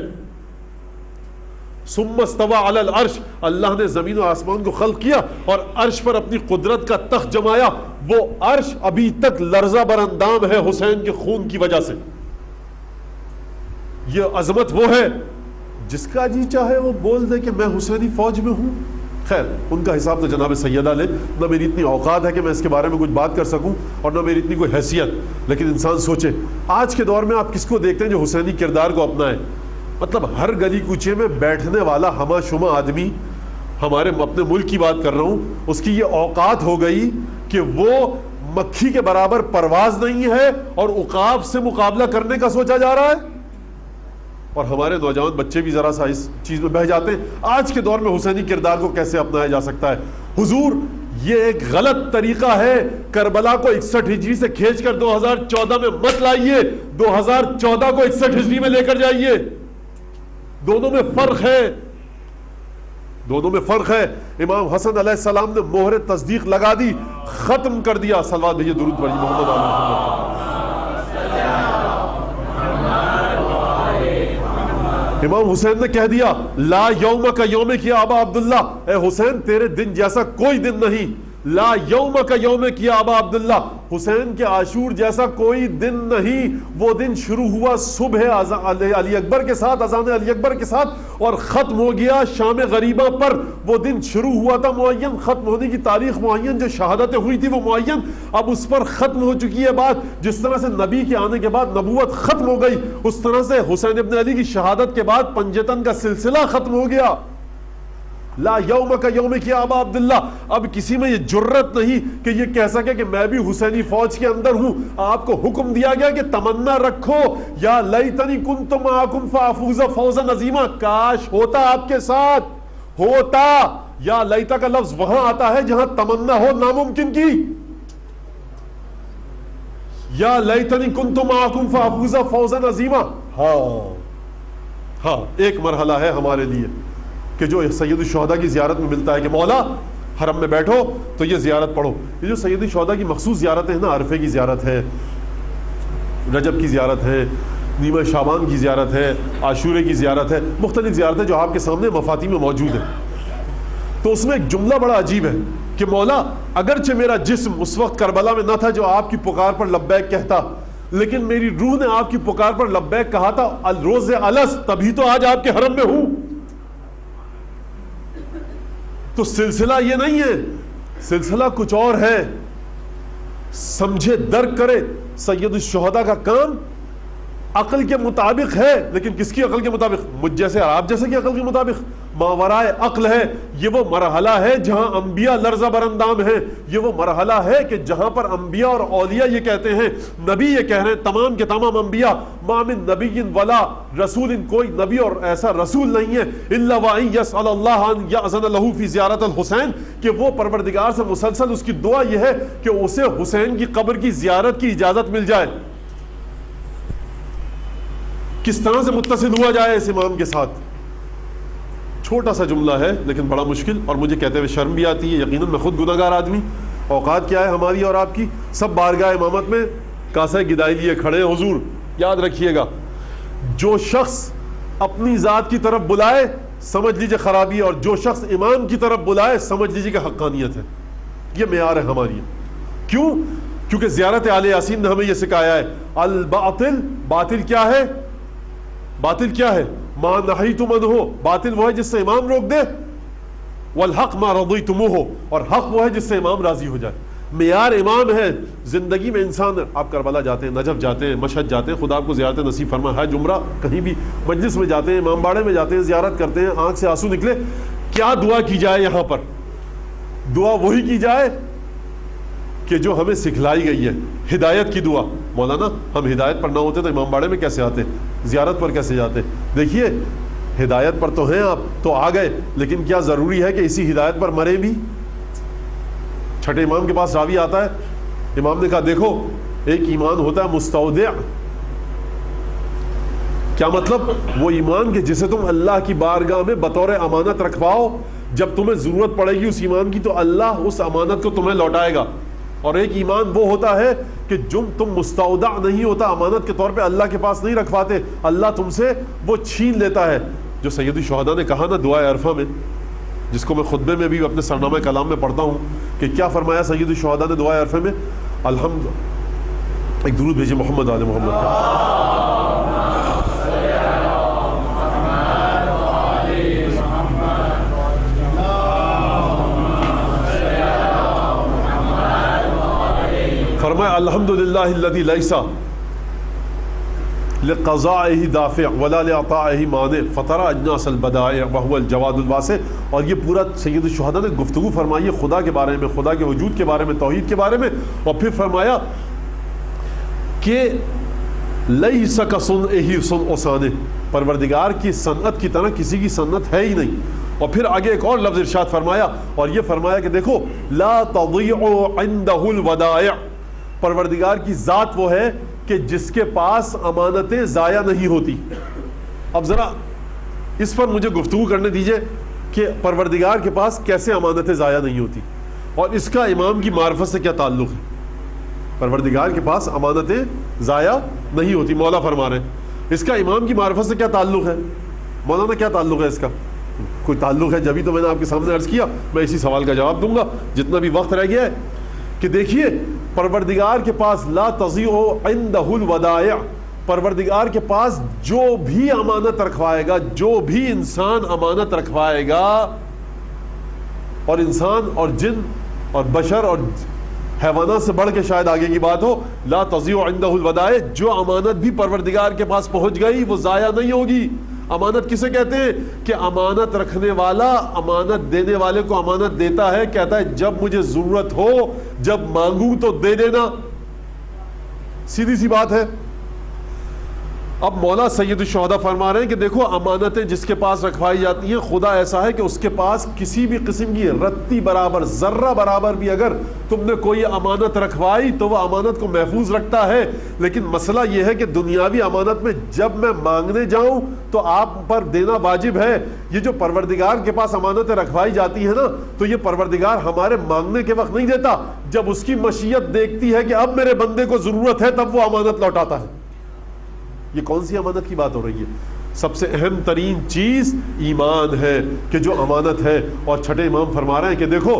Speaker 1: ثم استوى علی العرش، اللہ نے زمین و آسمان کو خلق کیا اور عرش پر اپنی قدرت کا تخت جمایا، وہ عرش ابھی تک لرزہ بر اندام ہے حسین کے خون کی وجہ سے۔ یہ عظمت وہ ہے جس کا جی چاہے وہ بول دے کہ میں حسینی فوج میں ہوں۔ خیر، ان کا حساب تو جناب سیدہ لے، نہ میری اتنی اوقات ہے کہ میں اس کے بارے میں کچھ بات کر سکوں، اور نہ میری اتنی کوئی حیثیت، لیکن انسان سوچے آج کے دور میں آپ کس کو دیکھتے ہیں جو حسینی کردار کو اپنائے؟ مطلب ہر گلی کوچے میں بیٹھنے والا ہمہ شمہ آدمی، ہمارے اپنے ملک کی بات کر رہا ہوں، اس کی یہ اوقات ہو گئی کہ وہ مکھی کے برابر پرواز نہیں ہے اور عقاب سے مقابلہ کرنے کا سوچا جا رہا ہے، اور ہمارے نوجوان بچے بھی ذرا سا اس چیز میں بہہ جاتے ہیں۔ آج کے دور میں حسینی کردار کو کیسے اپنایا جا سکتا ہے؟ حضور، یہ ایک غلط طریقہ ہے، کربلا کو 61 ہجری سے کھینچ کر 2014 میں مت لائیے، 2014 کو 61 ہجری میں لے کر جائیے۔ دونوں میں فرق ہے، دونوں میں فرق ہے۔ امام حسن علیہ السلام نے مہر تصدیق لگا دی، ختم کر دیا۔ صلوات بھیجیے، درود پڑھیے محمد آل محمد۔ امام حسین نے کہہ دیا لا یوم کا یوم کیا ابا عبداللہ، اے حسین تیرے دن جیسا کوئی دن نہیں، لا یوم کا یوم کیا ابا عبداللہ، حسین کے عاشور جیسا کوئی دن نہیں۔ وہ دن شروع ہوا صبح علی اکبر کے ساتھ، اذان علی اکبر کے ساتھ، اور ختم ہو گیا شام غریبہ پر۔ وہ دن شروع ہوا تھا معین، ختم ہونے کی تاریخ معین، جو شہادتیں ہوئی تھی وہ معین، اب اس پر ختم ہو چکی ہے بات۔ جس طرح سے نبی کے آنے کے بعد نبوت ختم ہو گئی، اس طرح سے حسین ابن علی کی شہادت کے بعد پنجتن کا سلسلہ ختم ہو گیا۔ لا یوم کا یوم کیا ابا عبداللہ، اب کسی میں یہ جرت نہیں کہ یہ کہہ سکے کہ میں بھی حسینی فوج کے اندر ہوں۔ آپ کو حکم دیا گیا کہ تمنا رکھو، یا لیتنی کنت معکم فافوز فوزا عظیما، کاش ہوتا آپ کے ساتھ، ہوتا. یا لیتا کا لفظ وہاں آتا ہے جہاں تمنا ہو ناممکن کی. یا لیتنی کنت معکم فافوز فوزا عظیما. ہاں ایک مرحلہ ہے ہمارے لیے کہ جو سید الشہداء کی زیارت میں ملتا ہے کہ مولا حرم میں بیٹھو تو یہ زیارت پڑھو. یہ جو سید الشہداء کی مخصوص زیارتیں ہیں نا، عرفے کی زیارت ہے، رجب کی زیارت ہے، نیمہ شعبان کی زیارت ہے، عاشورے کی زیارت ہے، مختلف زیارتیں جو آپ کے سامنے مفاتیح میں موجود ہیں. تو اس میں ایک جملہ بڑا عجیب ہے کہ مولا اگرچہ میرا جسم اس وقت کربلا میں نہ تھا جو آپ کی پکار پر لبیک کہتا، لیکن میری روح نے آپ کی پکار پر لبیک کہا تھا الروز الس، تبھی تو آج آپ کے حرم میں ہوں. تو سلسلہ یہ نہیں ہے، سلسلہ کچھ اور ہے. سمجھے درک کرے سید الشہداء کا کام عقل کے مطابق ہے، لیکن کس کی عقل کے مطابق؟ مجھ جیسے اور آپ جیسے کی عقل کے مطابق ماورائے عقل ہے. یہ وہ مرحلہ ہے جہاں انبیاء لرزہ براندام ہیں. یہ وہ مرحلہ ہے کہ جہاں پر انبیاء اور اولیاء یہ کہتے ہیں، نبی یہ کہہ رہے ہیں، تمام کے تمام انبیاء، ما من نبی ولا رسول، کوئی نبی اور ایسا رسول نہیں ہے الا وان یسأل اللہ ان یأذن له فی زیارت الحسین، کہ وہ پروردگار سے مسلسل اس کی دعا یہ ہے کہ اسے حسین کی قبر کی زیارت کی اجازت مل جائے. کس طرح سے متصل ہوا جائے اس امام کے ساتھ؟ چھوٹا سا جملہ ہے لیکن بڑا مشکل، اور مجھے کہتے ہوئے شرم بھی آتی ہے. یقیناً میں خود گناہگار آدمی. اوقات کیا ہے ہماری اور آپ کی؟ سب بارگاہ امامت میں کاسہ گدائی لیے کھڑے ہیں. حضور یاد رکھیے گا، جو شخص اپنی ذات کی طرف بلائے سمجھ لیجئے خرابی ہے، اور جو شخص امام کی طرف بلائے سمجھ لیجئے کہ حقانیت ہے. یہ معیار ہے ہماری. کیوں؟ کیونکہ زیارت آل یاسین نے ہمیں یہ سکھایا ہے الباطل، باطل کیا ہے؟ باطل کیا ہے؟ ما نہیتم عنہ، باطل وہ ہے جس سے امام روک دے، والحق ما رضیتموہ، اور حق وہ ہے جس سے امام راضی ہو جائے. معیار امام ہے. زندگی میں انسان، آپ کربلا جاتے ہیں، نجف جاتے ہیں، مشہد جاتے ہیں، خدا آپ کو زیارت نصیب فرمائے، حج عمرہ، کہیں بھی مجلس میں جاتے ہیں، امام باڑے میں جاتے ہیں، زیارت کرتے ہیں، آنکھ سے آنسو نکلے، کیا دعا کی جائے یہاں پر؟ دعا وہی کی جائے کہ جو ہمیں سکھلائی گئی ہے، ہدایت کی دعا. مولانا ہم ہدایت پر نہ ہوتے تو امام باڑے میں کیسے آتے، زیارت پر کیسے جاتے؟ دیکھیے ہدایت پر تو ہیں آپ، تو آ گئے، لیکن کیا ضروری ہے کہ اسی ہدایت پر مرے بھی؟ چھٹے امام کے پاس راوی آتا ہے، امام نے کہا دیکھو ایک ایمان ہوتا ہے مستودع. کیا مطلب؟ وہ ایمان کہ جسے تم اللہ کی بارگاہ میں بطور امانت رکھواؤ، جب تمہیں ضرورت پڑے گی اس ایمان کی تو اللہ اس امانت کو تمہیں لوٹائے گا. اور ایک ایمان وہ ہوتا ہے کہ جو تم مستودع نہیں ہوتا، امانت کے طور پہ اللہ کے پاس نہیں رکھواتے، اللہ تم سے وہ چھین لیتا ہے. جو سید الشہداء نے کہا نا دعائے عرفہ میں، جس کو میں خطبے میں بھی اپنے سرنامہ کلام میں پڑھتا ہوں، کہ کیا فرمایا سید الشہداء نے دعائے عرفہ میں؟ الحمد، ایک درود بھیجیے محمد آل محمد کا. فرمایا الحمدللہ الذی لیس لقضائہ دافع ولا لعطائہ مانع فطر اجناس البدائع وهو الجواد الواسع. اور یہ پورا سید الشہداء نے گفتگو فرمائی ہے خدا کے بارے میں، خدا کے وجود کے بارے میں، توحید کے بارے میں. اور پھر فرمایا کہ لیس کصنعہ صنع صانع، پروردگار کی صنعت کی طرح کسی کی صنعت ہے ہی نہیں. اور پھر آگے ایک اور لفظ ارشاد فرمایا، اور یہ فرمایا کہ دیکھو لا تضيع عنده الودائع، پروردگار کی ذات وہ ہے کہ جس کے پاس امانتیں ضائع نہیں ہوتی. اب ذرا اس پر مجھے گفتگو کرنے دیجئے کہ پروردگار کے پاس کیسے امانتیں ضائع نہیں ہوتی، اور اس کا امام کی معرفت سے کیا تعلق ہے؟ پروردگار کے پاس امانتیں ضائع نہیں ہوتی، مولا فرما رہے ہیں، اس کا امام کی معرفت سے کیا تعلق ہے؟ مولانا کیا تعلق ہے اس کا؟ کوئی تعلق ہے، جبھی تو میں نے آپ کے سامنے عرض کیا. میں اسی سوال کا جواب دوں گا جتنا بھی وقت رہ گیا ہے، کہ دیکھیے پروردگار کے پاس لا تضيع عنده الودائع، پروردگار کے پاس جو بھی امانت رکھوائے گا، جو بھی انسان امانت رکھوائے گا، اور انسان اور جن اور بشر اور حیوانات سے بڑھ کے شاید آگے کی بات ہو، لا تضيع عنده الودائع، جو امانت بھی پروردگار کے پاس پہنچ گئی وہ ضائع نہیں ہوگی. امانت کسے کہتے ہیں؟ کہ امانت رکھنے والا امانت دینے والے کو امانت دیتا ہے، کہتا ہے جب مجھے ضرورت ہو، جب مانگوں تو دے دینا. سیدھی سی بات ہے. اب مولا سید الشہداء فرما رہے ہیں کہ دیکھو امانتیں جس کے پاس رکھوائی جاتی ہیں خدا ایسا ہے کہ اس کے پاس کسی بھی قسم کی رتی برابر ذرہ برابر بھی اگر تم نے کوئی امانت رکھوائی تو وہ امانت کو محفوظ رکھتا ہے. لیکن مسئلہ یہ ہے کہ دنیاوی امانت میں جب میں مانگنے جاؤں تو آپ پر دینا واجب ہے. یہ جو پروردگار کے پاس امانتیں رکھوائی جاتی ہیں نا تو یہ پروردگار ہمارے مانگنے کے وقت نہیں دیتا, جب اس کی مشیت دیکھتی ہے کہ اب میرے بندے کو ضرورت ہے تب وہ امانت لوٹاتا ہے. یہ کون سی امانت کی بات ہو رہی ہے؟ سب سے اہم ترین چیز ایمان ہے کہ جو امانت ہے. اور چھٹے امام فرما رہے ہیں کہ دیکھو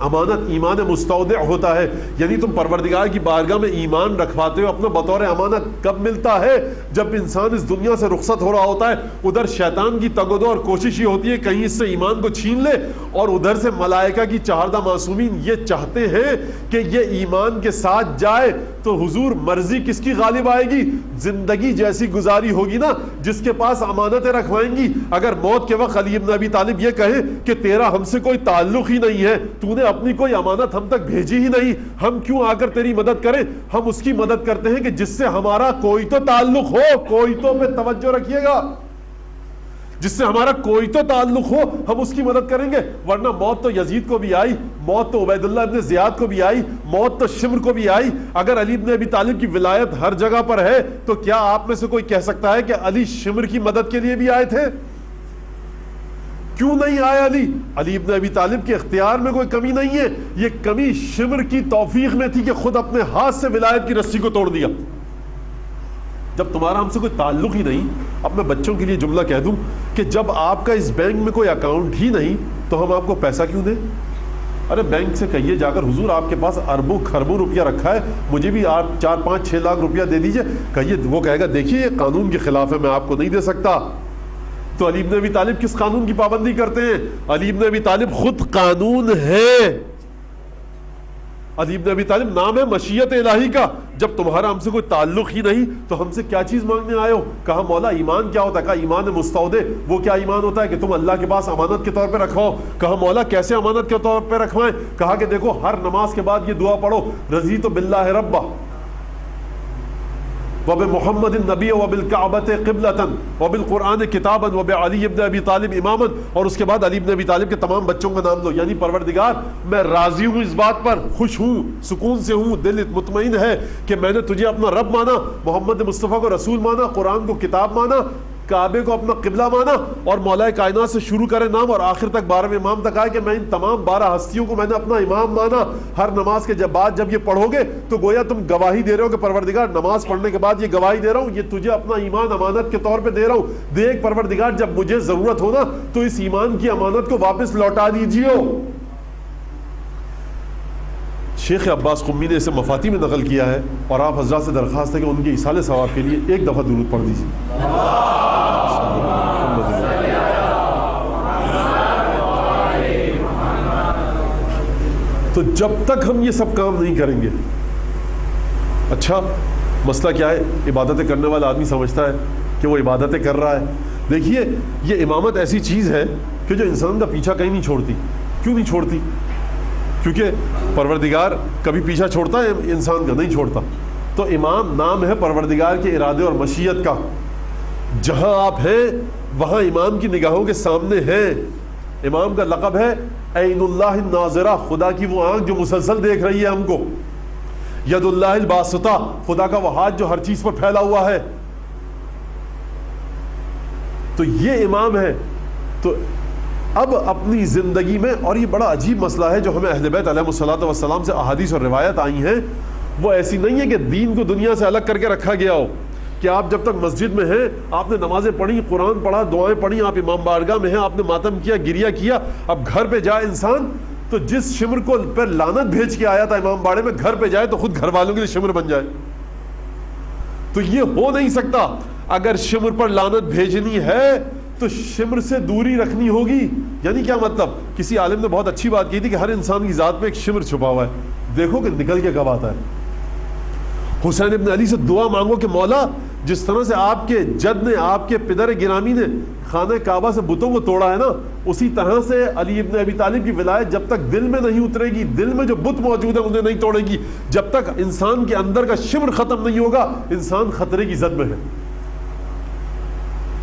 Speaker 1: امانت ایمان مستودع ہوتا ہے, یعنی تم پروردگار کی بارگاہ میں ایمان رکھواتے ہو اپنا بطور امانت. کب ملتا ہے؟ جب انسان اس دنیا سے رخصت ہو رہا ہوتا ہے. ادھر شیطان کی تگودو اور کوشش یہ ہوتی ہے کہیں اس سے ایمان کو چھین لے, اور ادھر سے ملائکہ کی چہاردہ معصومین یہ چاہتے ہیں کہ یہ ایمان کے ساتھ جائے. تو حضور مرضی کس کی غالب آئے گی؟ زندگی جیسی گزاری ہوگی نا جس کے پاس امانتیں رکھوائیں گی. اگر موت کے وقت علی بن ابی طالب یہ کہے کہ تیرا ہم سے کوئی تعلق ہی نہیں ہے, تو نے اپنی کوئی امانت ہم تک بھیجی ہی نہیں, ہم کیوں آ کر تیری مدد کریں؟ ہم اس کی مدد کرتے ہیں کہ جس سے ہمارا کوئی تو تعلق ہو. کوئی تو پہ توجہ رکھیے گا, جس سے ہمارا کوئی تو تعلق ہو ہم اس کی مدد کریں گے. ورنہ موت تو یزید کو بھی آئی, موت تو عبید اللہ ابن زیاد کو بھی آئی, موت تو شمر کو بھی آئی. اگر علی ابن ابی طالب کی ولایت ہر جگہ پر ہے تو کیا آپ میں سے کوئی کہہ سکتا ہے کہ علی شمر کی مدد کے لیے بھی آئے تھے؟ کیوں نہیں آئے علی؟ علی ابن ابی طالب کے اختیار میں کوئی کمی نہیں ہے, یہ کمی شمر کی توفیق میں تھی کہ خود اپنے ہاتھ سے ولایت کی رسی کو توڑ دیا. جب تمہارا ہم سے کوئی تعلق ہی نہیں, اب میں بچوں کے لیے جملہ کہہ دوں کہ جب آپ کا اس بینک میں کوئی اکاؤنٹ ہی نہیں تو ہم آپ کو پیسہ کیوں دیں؟ ارے بینک سے کہیے جا کر حضور آپ کے پاس اربوں خربوں روپیہ رکھا ہے, مجھے بھی آپ 4-5-6 لاکھ روپیہ دے دیجئے. کہیے, وہ کہے گا دیکھیے یہ قانون کے خلاف ہے, میں آپ کو نہیں دے سکتا. تو علی بن ابی طالب کس قانون کی پابندی کرتے ہیں؟ علی بن ابی طالب خود قانون ہے. علی بن ابی طالب نام ہے مشیت الہی کا. جب تمہارا ہم سے کوئی تعلق ہی نہیں تو ہم سے کیا چیز مانگنے آئے ہو؟ کہا مولا ایمان کیا ہوتا ہے؟ کہا ایمان مستودع. وہ کیا ایمان ہوتا ہے کہ تم اللہ کے پاس امانت کے طور پہ رکھواؤ. کہا مولا کیسے امانت کے طور پہ رکھوائیں؟ کہا کہ دیکھو ہر نماز کے بعد یہ دعا پڑھو, رضیت باللہ ربا وبمحمد النبی وبالکعبۃ قبلۃ وبالقرآن کتابا وبعلی بن ابی طالب اماما. اور اس کے بعد علی بن ابی طالب کے تمام بچوں کا نام لو. یعنی پروردگار میں راضی ہوں اس بات پر, خوش ہوں, سکون سے ہوں, دل مطمئن ہے کہ میں نے تجھے اپنا رب مانا, محمد مصطفیٰ کو رسول مانا, قرآن کو کتاب مانا, کعبے کو اپنا قبلہ مانا, اور مولا کائنات سے شروع کرے نام اور آخر تک 12ویں امام تک آئے کہ میں ان تمام 12 ہستیوں کو میں نے اپنا امام مانا. ہر نماز کے بعد جب یہ پڑھو گے تو گویا تم گواہی دے رہے ہو کہ پروردگار نماز پڑھنے کے بعد یہ گواہی دے رہا ہوں, یہ تجھے اپنا ایمان امانت کے طور پہ دے رہا ہوں. دیکھ پروردگار جب مجھے ضرورت ہو نا تو اس ایمان کی امانت کو واپس لوٹا دیجیے. شیخ عباس قمی نے اسے مفاتی میں نقل کیا ہے, اور آپ حضرات سے درخواست ہے کہ ان کے ایصال ثواب کے لیے ایک دفعہ درود پڑھ دیجیے. تو جب تک ہم یہ سب کام نہیں کریں گے, اچھا مسئلہ کیا ہے؟ عبادتیں کرنے والا آدمی سمجھتا ہے کہ وہ عبادتیں کر رہا ہے. دیکھیے یہ امامت ایسی چیز ہے کہ جو انسان کا پیچھا کہیں نہیں چھوڑتی. کیوں نہیں چھوڑتی؟ کیونکہ پروردگار کبھی پیچھا چھوڑتا ہے انسان کا؟ نہیں چھوڑتا. تو امام نام ہے پروردگار کے ارادے اور مشیت کا. جہاں آپ ہیں وہاں امام کی نگاہوں کے سامنے ہیں. امام کا لقب ہے عین اللہ الناظرہ, خدا کی وہ آنکھ جو مسلسل دیکھ رہی ہے ہم کو. ید اللہ الباسطہ, خدا کا وہ ہاتھ جو ہر چیز پر پھیلا ہوا ہے. تو یہ امام ہے. تو اب اپنی زندگی میں, اور یہ بڑا عجیب مسئلہ ہے جو ہمیں اہل بیت علیہ الصلوۃ والسلام سے احادیث اور روایت آئی ہیں, وہ ایسی نہیں ہے کہ دین کو دنیا سے الگ کر کے رکھا گیا ہو کہ آپ جب تک مسجد میں ہیں, آپ نے نمازیں پڑھی, قرآن پڑھا, دعائیں پڑھی, آپ امام بارگاہ میں ہیں, آپ نے ماتم کیا, گریہ کیا, اب گھر پہ جائے انسان تو جس شمر کو پر لعنت بھیج کے آیا تھا امام باڑے میں, گھر پہ جائے تو خود گھر والوں کے لیے شمر بن جائے. تو یہ ہو نہیں سکتا. اگر شمر پر لعنت بھیجنی ہے تو شمر سے دوری رکھنی ہوگی. یعنی کیا مطلب؟ کسی عالم نے بہت اچھی بات کی تھی کہ ہر انسان کی ذات میں ایک شمر چھپا ہوا ہے, دیکھو کہ نکل کے کب آتا ہے. حسین ابن علی سے دعا مانگو کہ مولا جس طرح سے آپ کے جد نے, آپ کے پدر گرامی نے خانہ کعبہ سے بتوں کو توڑا ہے نا, اسی طرح سے علی ابن ابی طالب کی ولایت جب تک دل میں نہیں اترے گی, دل میں جو بت موجود ہے انہیں نہیں توڑے گی, جب تک انسان کے اندر کا شمر ختم نہیں ہوگا, انسان خطرے کی زد میں ہے.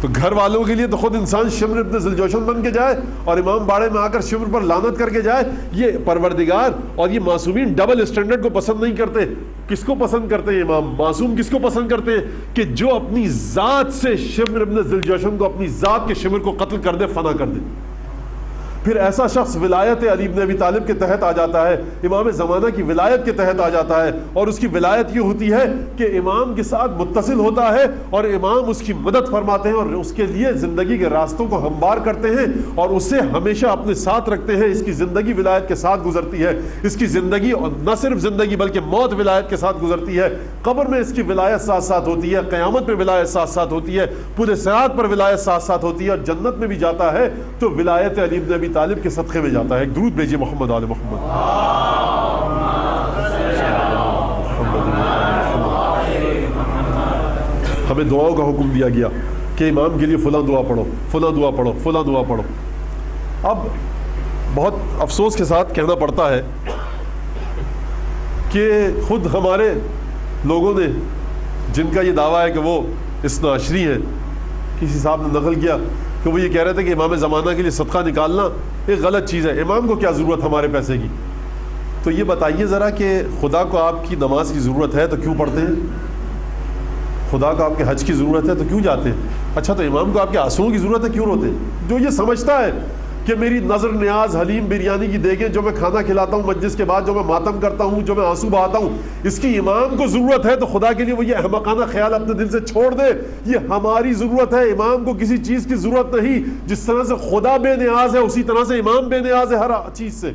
Speaker 1: تو گھر والوں کے لیے تو خود انسان شمر ابن ذوالجوشن بن کے جائے اور امام باڑے میں آ کر شمر پر لعنت کر کے جائے، یہ پروردگار اور یہ معصومین ڈبل اسٹینڈرڈ کو پسند نہیں کرتے۔ کس کو پسند کرتے ہیں امام معصوم؟ کس کو پسند کرتے ہیں؟ کہ جو اپنی ذات سے شمر ابن ذوالجوشن کو، اپنی ذات کے شمر کو قتل کر دے، فنا کر دے۔ پھر ایسا شخص ولایت علی بن ابی طالب کے تحت آ جاتا ہے، امام زمانہ کی ولایت کے تحت آ جاتا ہے، اور اس کی ولایت یہ ہوتی ہے کہ امام کے ساتھ متصل ہوتا ہے اور امام اس کی مدد فرماتے ہیں اور اس کے لیے زندگی کے راستوں کو ہموار کرتے ہیں اور اسے ہمیشہ اپنے ساتھ رکھتے ہیں۔ اس کی زندگی ولایت کے ساتھ گزرتی ہے، اس کی زندگی اور نہ صرف زندگی بلکہ موت ولایت کے ساتھ گزرتی ہے۔ قبر میں اس کی ولایت ساتھ ساتھ ہوتی ہے، قیامت میں ولایت ساتھ ساتھ ہوتی ہے، پورے صراط پر ولایت ساتھ ساتھ ہوتی ہے، اور جنت میں بھی جاتا ہے تو ولایت علی بن ابی طالب کے صدقے میں جاتا ہے۔ ایک درود بھیجیے محمد آل محمد۔ ہمیں دعاؤں کا حکم دیا گیا کہ امام کے لیے فلاں دعا پڑھو، فلاں دعا پڑھو، فلاں دعا پڑھو۔ اب بہت افسوس کے ساتھ کہنا پڑتا ہے کہ خود ہمارے لوگوں نے، جن کا یہ دعویٰ ہے کہ وہ اثنا عشری ہیں، کسی صاحب نے نقل کیا کہ وہ یہ کہہ رہے تھے کہ امام زمانہ کے لیے صدقہ نکالنا ایک غلط چیز ہے، امام کو کیا ضرورت ہمارے پیسے کی؟ تو یہ بتائیے ذرا کہ خدا کو آپ کی نماز کی ضرورت ہے تو کیوں پڑھتے ہیں؟ خدا کو آپ کے حج کی ضرورت ہے تو کیوں جاتے ہیں؟ اچھا تو امام کو آپ کے آنسوؤں کی ضرورت ہے، کیوں روتے ہیں؟ جو یہ سمجھتا ہے کہ میری نظر نیاز حلیم بریانی کی دیگیں جو میں کھانا کھلاتا ہوں مجلس کے بعد، جو میں ماتم کرتا ہوں، جو میں آنسو بہاتا ہوں، اس کی امام کو ضرورت ہے، تو خدا کے لیے وہ یہ احمقانہ خیال اپنے دل سے چھوڑ دے۔ یہ ہماری ضرورت ہے، امام کو کسی چیز کی ضرورت نہیں۔ جس طرح سے خدا بے نیاز ہے اسی طرح سے امام بے نیاز ہے ہر چیز سے۔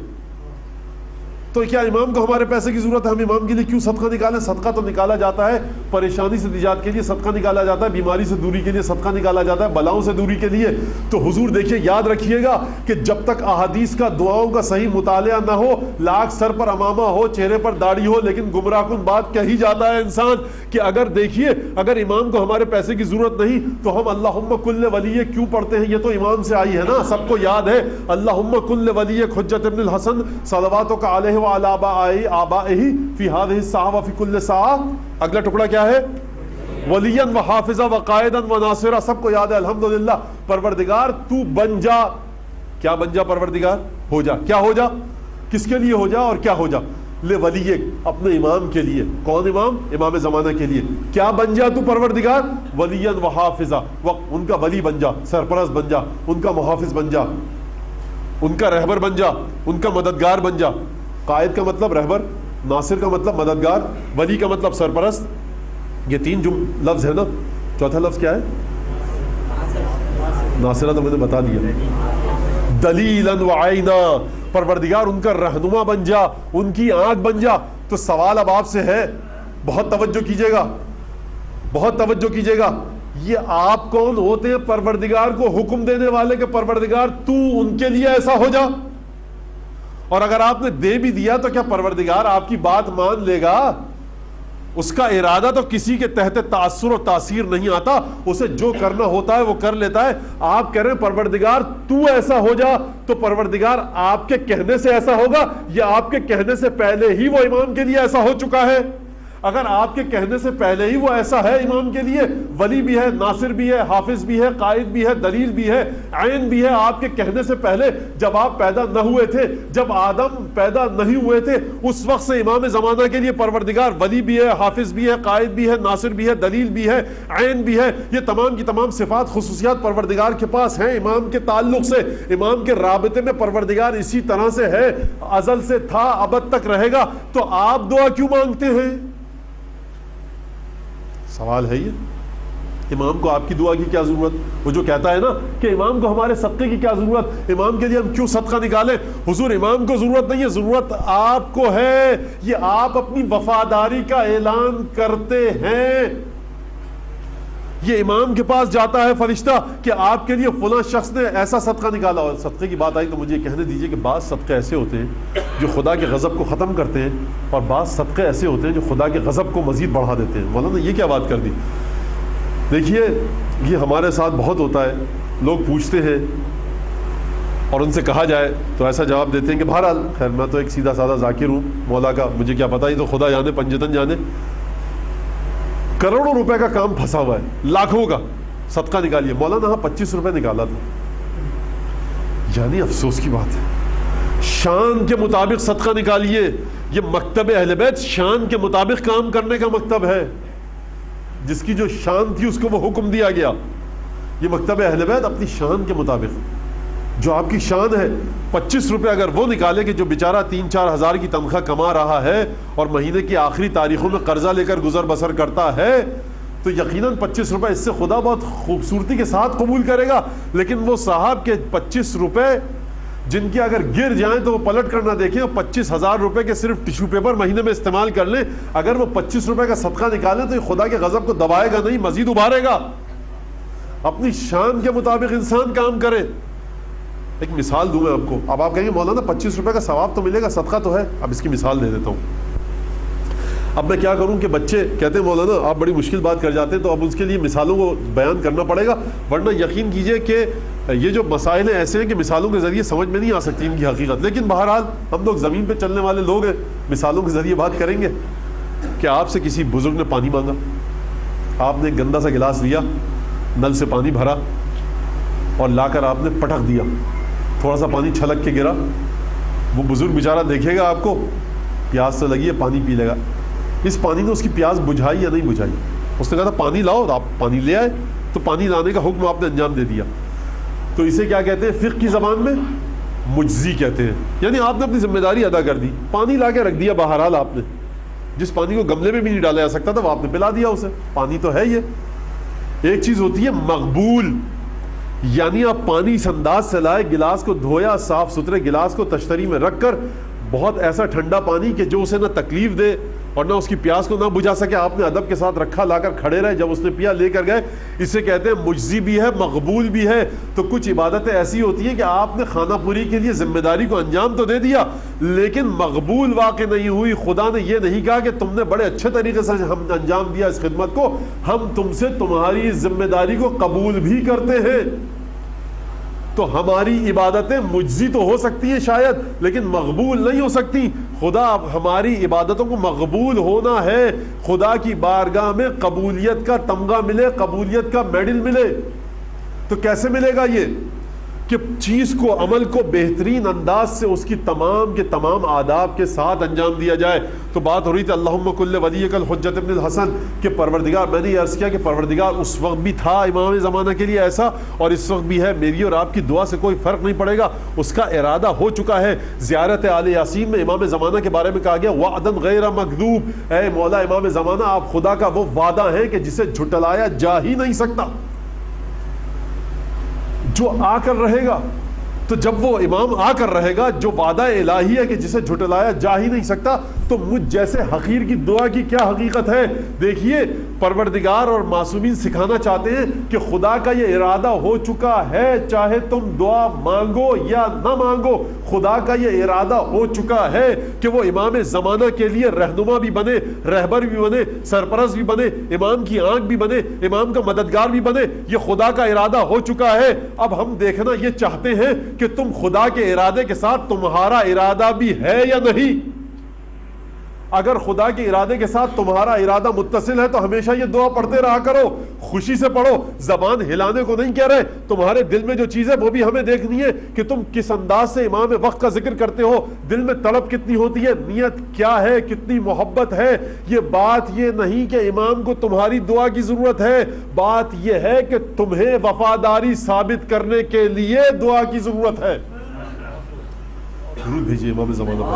Speaker 1: تو کیا امام کو ہمارے پیسے کی ضرورت ہے؟ ہم امام کے لیے کیوں صدقہ نکالیں؟ صدقہ تو نکالا جاتا ہے پریشانی سے نجات کے لیے، صدقہ نکالا جاتا ہے بیماری سے دوری کے لیے، صدقہ نکالا جاتا ہے بلاؤں سے دوری کے لیے۔ تو حضور دیکھیے، یاد رکھیے گا کہ جب تک احادیث کا، دعاؤں کا صحیح مطالعہ نہ ہو، لاکھ سر پر امامہ ہو، چہرے پر داڑھی ہو، لیکن گمراہ کن بات کہی جاتا ہے انسان کہ اگر دیکھیے اگر امام کو ہمارے پیسے کی ضرورت نہیں تو ہم اللہم کل ولی کیوں پڑھتے ہیں؟ یہ تو امام سے آئی ہے نا، سب کو یاد ہے، اللہم کل ولی حجت ابن الحسن صلواتک علیہ وعلی آبائہ فی ہذہ الساعہ وفی کل ساعہ۔ اگلا ٹکڑا کیا ہے؟ ولیًا و حافظا و قائدا و ناصرا۔ سب کو یاد ہے الحمدللہ۔ پروردگار تو بن جا، کیا بن جا؟ پروردگار ہو جا، کیا ہو جا؟ کس کے لیے ہو جا اور کیا ہو جا؟ لے ولی، اپنے امام کے لیے۔ کون امام؟ امام زمانہ کے لیے۔ کیا بن جا تو پروردگار؟ ولیًا و حافظا، ان کا ولی بن جا، سرپرست بن جا، ان کا محافظ بن جا، ان کا رہبر بن جا، ان کا مددگار بن جا۔ قائد کا مطلب رہبر، ناصر کا مطلب مددگار، ولی کا مطلب سرپرست۔ یہ تین لفظ ہے نا۔ چوتھا لفظ کیا ہے؟ ناصرہ تو میں نے بتا دیا۔ دلیلا وعینا، پروردگار ان کا رہنما بن جا، ان کی آنکھ بن جا۔ تو سوال اب آپ سے ہے، بہت توجہ کیجئے گا، بہت توجہ کیجئے گا، یہ آپ کون ہوتے ہیں پروردگار کو حکم دینے والے کہ پروردگار تو ان کے لیے ایسا ہو جا؟ اور اگر آپ نے دے بھی دیا تو کیا پروردگار آپ کی بات مان لے گا؟ اس کا ارادہ تو کسی کے تحت تاثر و تاثیر نہیں آتا، اسے جو کرنا ہوتا ہے وہ کر لیتا ہے۔ آپ کہہ رہے ہیں پروردگار تو ایسا ہو جا، تو پروردگار آپ کے کہنے سے ایسا ہوگا یا آپ کے کہنے سے پہلے ہی وہ امام کے لیے ایسا ہو چکا ہے؟ اگر آپ کے کہنے سے پہلے ہی وہ ایسا ہے امام کے لیے، ولی بھی ہے، ناصر بھی ہے، حافظ بھی ہے، قائد بھی ہے، دلیل بھی ہے، عین بھی ہے، آپ کے کہنے سے پہلے جب آپ پیدا نہ ہوئے تھے، جب آدم پیدا نہیں ہوئے تھے، اس وقت سے امام زمانہ کے لیے پروردگار ولی بھی ہے، حافظ بھی ہے، قائد بھی ہے، ناصر بھی ہے، دلیل بھی ہے، عین بھی ہے۔ یہ تمام کی تمام صفات خصوصیات پروردگار کے پاس ہیں امام کے تعلق سے، امام کے رابطے میں پروردگار اسی طرح سے ہے، ازل سے تھا، ابد تک رہے گا۔ تو آپ دعا کیوں مانگتے ہیں؟ سوال ہے یہ، امام کو آپ کی دعا کی کیا ضرورت؟ وہ جو کہتا ہے نا کہ امام کو ہمارے صدقے کی کیا ضرورت، امام کے لیے ہم کیوں صدقہ نکالیں؟ حضور امام کو ضرورت نہیں ہے، ضرورت آپ کو ہے۔ یہ آپ اپنی وفاداری کا اعلان کرتے ہیں۔ یہ امام کے پاس جاتا ہے فرشتہ کہ آپ کے لیے فلاں شخص نے ایسا صدقہ نکالا۔ اور صدقے کی بات آئی تو مجھے کہنے دیجئے کہ بعض صدقے ایسے ہوتے ہیں جو خدا کے غضب کو ختم کرتے ہیں، اور بعض صدقے ایسے ہوتے ہیں جو خدا کے غضب کو مزید بڑھا دیتے ہیں۔ مولانا یہ کیا بات کر دی؟ دیکھیے یہ ہمارے ساتھ بہت ہوتا ہے، لوگ پوچھتے ہیں اور ان سے کہا جائے تو ایسا جواب دیتے ہیں کہ بہرحال خیر میں تو ایک سیدھا سادہ ذاکر ہوں مولا کا، مجھے کیا پتہ، یہ تو خدا جانے پنجتن جانے۔ کروڑوں روپے کا کام پھنسا ہوا ہے، لاکھوں کا، صدقہ نکالیے. مولانا ہاں 25 روپے نکالا تھا. یعنی افسوس کی بات ہے. شان کے مطابق صدقہ نکالیے. یہ مکتب اہل بیت شان کے مطابق کام کرنے کا مکتب ہے. جس کی جو شان تھی اس کو وہ حکم دیا گیا. یہ مکتب اہل بیت اپنی شان کے مطابق, جو آپ کی شان ہے 25 روپے اگر وہ نکالے کہ جو بیچارہ 3-4 ہزار کی تنخواہ کما رہا ہے اور مہینے کی آخری تاریخوں میں قرضہ لے کر گزر بسر کرتا ہے, تو یقیناً 25 روپے اس سے خدا بہت خوبصورتی کے ساتھ قبول کرے گا. لیکن وہ صاحب کے 25 روپے جن کے اگر گر جائیں تو وہ پلٹ کر نہ دیکھیں, اور 25,000 روپے کے صرف ٹشو پیپر مہینے میں استعمال کر لیں. اگر وہ 25 روپے کا صدقہ نکالیں تو یہ خدا کے غضب کو دبائے گا نہیں, مزید ابھارے گا. اپنی شان کے مطابق انسان کام کرے. ایک مثال دوں میں آپ کو. اب آپ کہیں گے مولانا 25 روپے کا ثواب تو ملے گا, صدقہ تو ہے. اب اس کی مثال دے دیتا ہوں. اب میں کیا کروں کہ بچے کہتے ہیں مولانا آپ بڑی مشکل بات کر جاتے ہیں, تو اب اس کے لیے مثالوں کو بیان کرنا پڑے گا, ورنہ یقین کیجئے کہ یہ جو مسائل ہیں ایسے ہیں کہ مثالوں کے ذریعے سمجھ میں نہیں آ سکتی ان کی حقیقت. لیکن بہرحال ہم لوگ زمین پہ چلنے والے لوگ ہیں, مثالوں کے ذریعے بات کریں گے. کہ آپ سے کسی بزرگ نے پانی مانگا, آپ نے گندا سا گلاس لیا, نل سے پانی بھرا اور لا کر آپ نے پٹک دیا, تھوڑا سا پانی چھلک کے گرا. وہ بزرگ بیچارہ دیکھے گا آپ کو, پیاس سے لگی ہے, پانی پی لے گا. اس پانی نے اس کی پیاس بجھائی یا نہیں بجھائی؟ اس نے کہا تھا پانی لاؤ, آپ پانی لے آئے, تو پانی لانے کا حکم آپ نے انجام دے دیا. تو اسے کیا کہتے ہیں فقہ کی زبان میں؟ مجزی کہتے ہیں. یعنی آپ نے اپنی ذمہ داری ادا کر دی, پانی لا کے رکھ دیا. بہرحال آپ نے جس پانی کو گملے میں بھی نہیں ڈالا جا سکتا تھا وہ آپ نے پلا دیا اسے. پانی تو ہے یہ. ایک چیز ہوتی ہے مقبول, یعنی آپ پانی اس انداز سے لائے, گلاس کو دھویا, صاف ستھرے گلاس کو تشتری میں رکھ کر, بہت ایسا ٹھنڈا پانی کہ جو اسے نہ تکلیف دے اور نہ اس کی پیاس کو نہ بجھا سکے, آپ نے ادب کے ساتھ رکھا, لا کر کھڑے رہے, جب اس نے پیا لے کر گئے. اسے کہتے ہیں مجزی بھی ہے, مقبول بھی ہے. تو کچھ عبادتیں ایسی ہوتی ہیں کہ آپ نے خانہ پوری کے لیے ذمہ داری کو انجام تو دے دیا, لیکن مقبول واقع نہیں ہوئی. خدا نے یہ نہیں کہا کہ تم نے بڑے اچھے طریقے سے ہم انجام دیا اس خدمت کو, ہم تم سے تمہاری ذمہ داری کو قبول بھی کرتے ہیں. تو ہماری عبادتیں مجزی تو ہو سکتی ہیں شاید, لیکن مقبول نہیں ہو سکتی. خدا ہماری عبادتوں کو مقبول ہونا ہے, خدا کی بارگاہ میں قبولیت کا تمغہ ملے, قبولیت کا میڈل ملے. تو کیسے ملے گا یہ؟ کہ چیز کو, عمل کو بہترین انداز سے اس کی تمام کے تمام آداب کے ساتھ انجام دیا جائے. تو بات ہو رہی تھی اللہم کل ولیک الحجۃ ابن الحسن, کہ پروردگار, میں نے یہ عرض کیا کہ پروردگار اس وقت بھی تھا امام زمانہ کے لیے ایسا, اور اس وقت بھی ہے. میری اور آپ کی دعا سے کوئی فرق نہیں پڑے گا, اس کا ارادہ ہو چکا ہے. زیارت آل یاسین میں امام زمانہ کے بارے میں کہا گیا وعدن غیر مکذوب, اے مولا امام زمانہ آپ خدا کا وہ وعدہ ہے کہ جسے جھٹلایا جا ہی نہیں سکتا, جو آ کر رہے گا. تو جب وہ امام آ کر رہے گا جو وعدہ الہی ہے کہ جسے جھٹلایا جا ہی نہیں سکتا, تو مجھ جیسے حقیر کی دعا کی کیا حقیقت ہے. دیکھیے پروردگار اور معصومین سکھانا چاہتے ہیں کہ خدا کا یہ ارادہ ہو چکا ہے, چاہے تم دعا مانگو یا نہ مانگو, خدا کا یہ ارادہ ہو چکا ہے کہ وہ امام زمانہ کے لیے رہنما بھی بنے, رہبر بھی بنے, سرپرست بھی بنے, امام کی آنکھ بھی بنے, امام کا مددگار بھی بنے. یہ خدا کا ارادہ ہو چکا ہے. اب ہم دیکھنا یہ چاہتے ہیں کہ تم خدا کے ارادے کے ساتھ تمہارا ارادہ بھی ہے یا نہیں. اگر خدا کے ارادے کے ساتھ تمہارا ارادہ متصل ہے تو ہمیشہ یہ دعا پڑھتے رہا کرو, خوشی سے پڑھو, زبان ہلانے کو نہیں کہہ رہے. تمہارے دل میں جو چیز ہے وہ بھی ہمیں دیکھنی ہے کہ تم کس انداز سے امام وقت کا ذکر کرتے ہو, دل میں طلب کتنی ہوتی ہے, نیت کیا ہے, کتنی محبت ہے. یہ بات یہ نہیں کہ امام کو تمہاری دعا کی ضرورت ہے, بات یہ ہے کہ تمہیں وفاداری ثابت کرنے کے لیے دعا کی ضرورت ہے. درود بھیجیے امام زمانہ پر.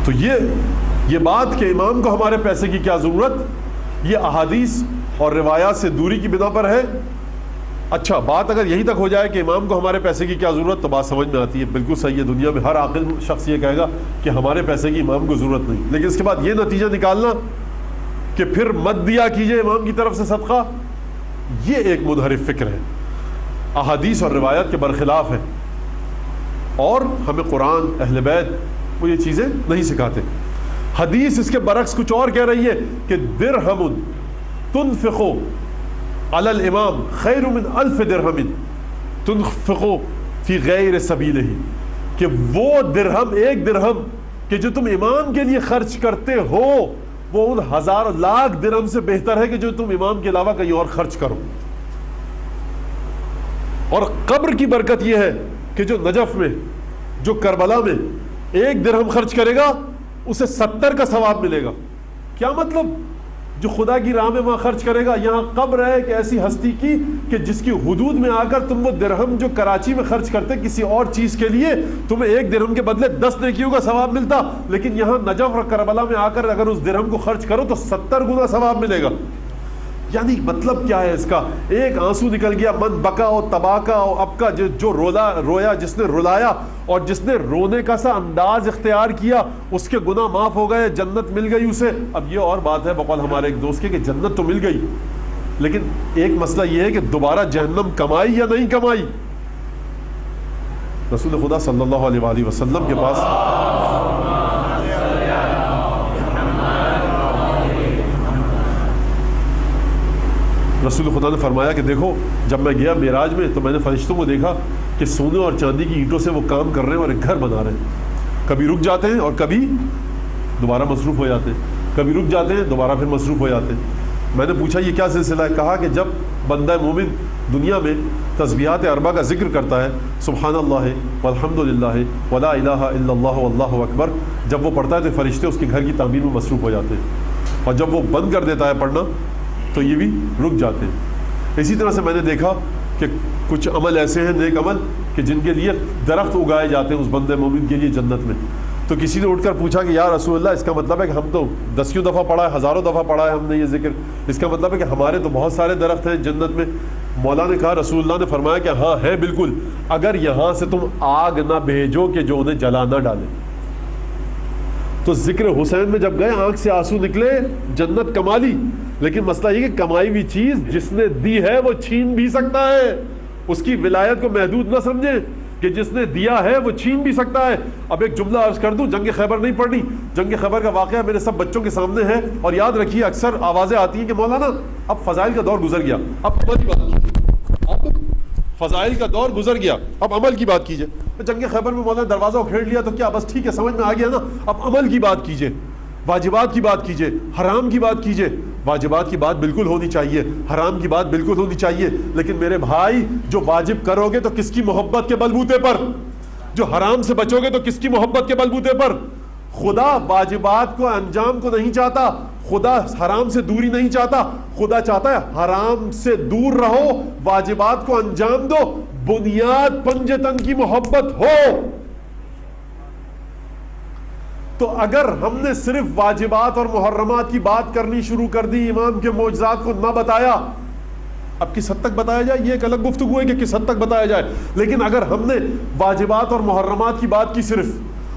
Speaker 1: تو یہ بات کہ امام کو ہمارے پیسے کی کیا ضرورت, یہ احادیث اور روایات سے دوری کی بنا پر ہے. اچھا بات اگر یہیں تک ہو جائے کہ امام کو ہمارے پیسے کی کیا ضرورت, تو بات سمجھ میں آتی ہے, بالکل صحیح ہے. دنیا میں ہر عاقل شخص یہ کہے گا کہ ہمارے پیسے کی امام کو ضرورت نہیں. لیکن اس کے بعد یہ نتیجہ نکالنا کہ پھر مت دیا کیجئے امام کی طرف سے صدقہ, یہ ایک منحرف فکر ہے, احادیث اور روایات کے برخلاف ہے. اور ہمیں قرآن, اہل بیت وہ یہ چیزیں نہیں سکھاتے. حدیث اس کے برعکس کچھ اور کہہ رہی ہے کہ درہم تنفق علی الامام خیر من 1000 درہم تنفق فی غیر سبیلہ, کہ وہ درہم, ایک درہم کہ جو تم امام کے لیے خرچ کرتے ہو وہ ان ہزار لاکھ درہم سے بہتر ہے کہ جو تم امام کے علاوہ کہیں اور خرچ کرو. اور قبر کی برکت یہ ہے کہ جو نجف میں، جو کربلا میں 1 درہم خرچ کرے گا اسے 70 کا ثواب ملے گا. کیا مطلب؟ جو خدا کی راہ میں وہاں خرچ کرے گا. یہاں قبر ہے ایک ایسی ہستی کی کہ جس کی حدود میں آ کر تم وہ درہم جو کراچی میں خرچ کرتے کسی اور چیز کے لیے، تمہیں 1 درہم کے بدلے 10 نیکیوں کا ثواب ملتا، لیکن یہاں نجف اور کربلا میں آ کر اگر اس درہم کو خرچ کرو تو 70 گنا ثواب ملے گا. یعنی مطلب کیا ہے اس کا؟ ایک آنسو نکل گیا، من بکا و تباکا و اب کا جو رویا، جس نے رلایا اور جس نے رونے کا سا انداز اختیار کیا اس کے گناہ معاف ہو گئے، جنت مل گئی اسے. اب یہ اور بات ہے بقول ہمارے ایک دوست کے کہ جنت تو مل گئی، لیکن ایک مسئلہ یہ ہے کہ دوبارہ جہنم کمائی یا نہیں کمائی. رسول خدا صلی اللہ علیہ وآلہ وسلم کے پاس رسول خدا نے فرمایا کہ دیکھو جب میں گیا معراج میں تو میں نے فرشتوں کو دیکھا کہ سونے اور چاندی کی اینٹوں سے وہ کام کر رہے ہیں اور ایک گھر بنا رہے ہیں. کبھی رک جاتے ہیں اور کبھی دوبارہ مصروف ہو جاتے ہیں، کبھی رک جاتے ہیں دوبارہ پھر مصروف ہو جاتے ہیں. میں نے پوچھا یہ کیا سلسلہ ہے؟ کہا کہ جب بندہ مومن دنیا میں تسبیحات اربع کا ذکر کرتا ہے، سبحان اللہ والحمد للہ ولا الہ الا اللہ واللہ اکبر، جب وہ پڑھتا ہے تو فرشتے اس کے گھر کی تعمیر میں مصروف ہو جاتے ہیں، اور جب وہ بند کر دیتا ہے پڑھنا تو یہ بھی رک جاتے ہیں. اسی طرح سے میں نے دیکھا کہ کچھ عمل ایسے ہیں نیک عمل کہ جن کے لیے درخت اگائے جاتے ہیں اس بندے مومن کے لیے جنت میں. تو کسی نے اٹھ کر پوچھا کہ یا رسول اللہ اس کا مطلب ہے کہ ہم تو 10 دفعہ پڑھا ہے، ہزاروں دفعہ پڑھا ہے ہم نے یہ ذکر، اس کا مطلب ہے کہ ہمارے تو بہت سارے درخت ہیں جنت میں. مولا نے کہا، رسول اللہ نے فرمایا کہ ہاں ہے بالکل، اگر یہاں سے تم آگ نہ بھیجو کہ جو انہیں جلا نہ ڈالے. تو ذکر حسین میں جب گئے آنکھ سے آنسو نکلے، جنت کما لی. لیکن مسئلہ یہ کہ کمائی ہوئی چیز جس نے دی ہے وہ چھین بھی سکتا ہے. اس کی ولایت کو محدود نہ سمجھیں کہ جس نے دیا ہے وہ چھین بھی سکتا ہے. اب ایک جملہ عرض کر دوں، جنگ خیبر نہیں پڑھنی، جنگ خیبر کا واقعہ میرے سب بچوں کے سامنے ہے. اور یاد رکھیے اکثر آوازیں آتی ہیں کہ مولانا اب فضائل کا دور گزر گیا، اب عمل کی بات کیجیے، اب فضائل کا دور گزر گیا، اب عمل کی بات کیجیے. جنگ خیبر میں مولانا دروازہ کھیڑ لیا تو کیا بس ٹھیک ہے سمجھ میں آ گیا نا؟ اب عمل کی بات کیجیے، واجبات کی بات کیجیے، حرام کی بات کیجیے. واجبات کی بات بالکل ہونی چاہیے، حرام کی بات بالکل ہونی چاہیے، لیکن میرے بھائی جو واجب کرو گے تو کس کی محبت کے بلبوتے پر، جو حرام سے بچو گے تو کس کی محبت کے بلبوتے پر. خدا واجبات کو انجام کو نہیں چاہتا، خدا حرام سے دوری نہیں چاہتا، خدا چاہتا ہے حرام سے دور رہو، واجبات کو انجام دو، بنیاد پنجتن کی محبت ہو. تو اگر ہم نے صرف واجبات اور محرمات کی بات کرنی شروع کر دی، امام کے معجزات کو نہ بتایا، اب کس حد تک بتایا جائے یہ ایک الگ گفتگو ہے کہ کس حد تک بتایا جائے. لیکن اگر ہم نے واجبات اور محرمات کی بات کی صرف